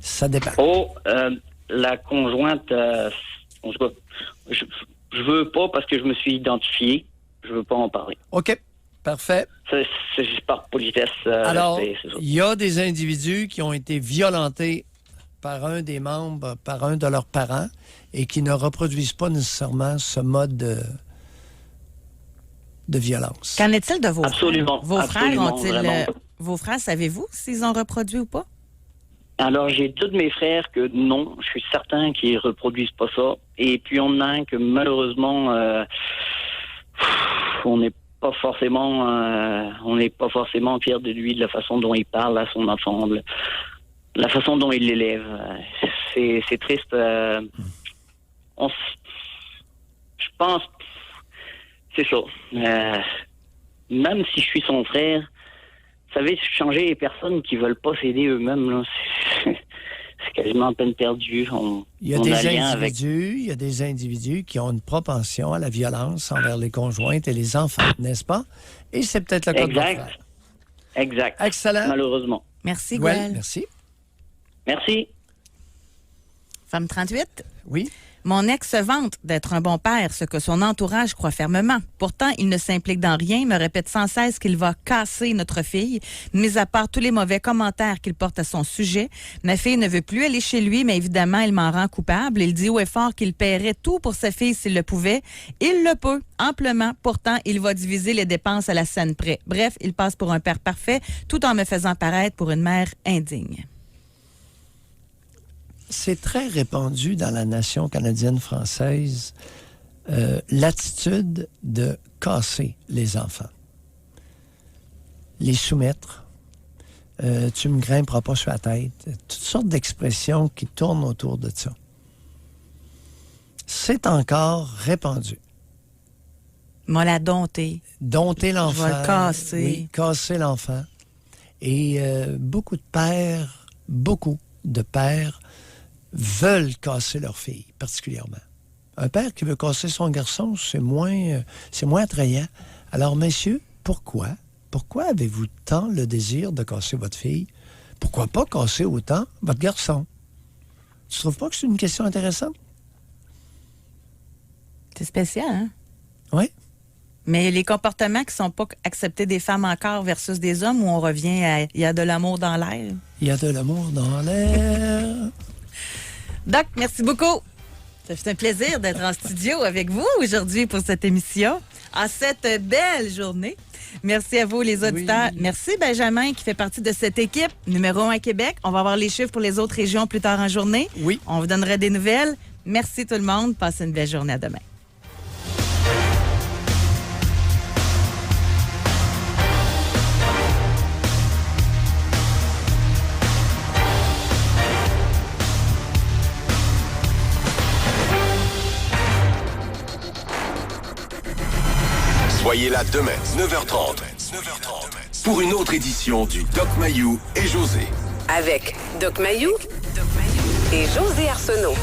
Ça dépend. La conjointe, en tout cas, je veux pas parce que je me suis identifié. Je veux pas en parler. OK. Parfait. C'est juste par politesse. Alors, il y a des individus qui ont été violentés par un des membres, par un de leurs parents, et qui ne reproduisent pas nécessairement ce mode de violence. Qu'en est-il de vos Absolument. frères? Vos frères ont-ils... vraiment. Vos frères, savez-vous s'ils ont reproduit ou pas? Alors, j'ai 2 de mes frères que non, je suis certain qu'ils reproduisent pas ça. Et puis, on a un que malheureusement, on n'est pas forcément fiers de lui, de la façon dont il parle à son enfant, de la façon dont il l'élève. C'est triste. Je pense, c'est ça. Même si je suis son frère, vous savez, changer les personnes qui veulent pas s'aider eux-mêmes, là, c'est quasiment à peine perdu. Il y a des individus qui ont une propension à la violence envers les conjointes et les enfants, n'est-ce pas? Et c'est peut-être le cas de votre frère. Exact. Excellent. Malheureusement. Merci, Gwen. Gwen. Merci. Merci. Femme 38. Oui. Mon ex se vante d'être un bon père, ce que son entourage croit fermement. Pourtant, il ne s'implique dans rien, me répète sans cesse qu'il va casser notre fille. Mis à part tous les mauvais commentaires qu'il porte à son sujet, ma fille ne veut plus aller chez lui, mais évidemment, il m'en rend coupable. Il dit haut et fort qu'il paierait tout pour sa fille s'il le pouvait. Il le peut, amplement. Pourtant, il va diviser les dépenses à la scène près. Bref, il passe pour un père parfait, tout en me faisant paraître pour une mère indigne. c'est très répandu dans la nation canadienne-française l'attitude de casser les enfants. Les soumettre. Tu me grimperas pas sur la tête. Toutes sortes d'expressions qui tournent autour de ça. C'est encore répandu. M'a la dompter. Dompter l'enfant. Je vais le casser. Oui, casser l'enfant. Et beaucoup de pères veulent casser leur fille, particulièrement. Un père qui veut casser son garçon, c'est moins attrayant. Alors, messieurs, pourquoi? Pourquoi avez-vous tant le désir de casser votre fille? Pourquoi pas casser autant votre garçon? Tu trouves pas que c'est une question intéressante? C'est spécial, hein? Oui. Mais les comportements qui sont pas acceptés des femmes encore versus des hommes, où on revient à « il y a de l'amour dans l'air ». Il y a de l'amour dans l'air. Doc, merci beaucoup. Ça fait un plaisir d'être en studio avec vous aujourd'hui pour cette émission, en cette belle journée. Merci à vous, les auditeurs. Oui. Merci, Benjamin, qui fait partie de cette équipe numéro 1 à Québec. On va avoir les chiffres pour les autres régions plus tard en journée. Oui. On vous donnera des nouvelles. Merci tout le monde. Passez une belle journée. À demain. Soyez là demain, 9h30. Pour une autre édition du Doc Mayou et José. Avec Doc Mayou et José Arsenault.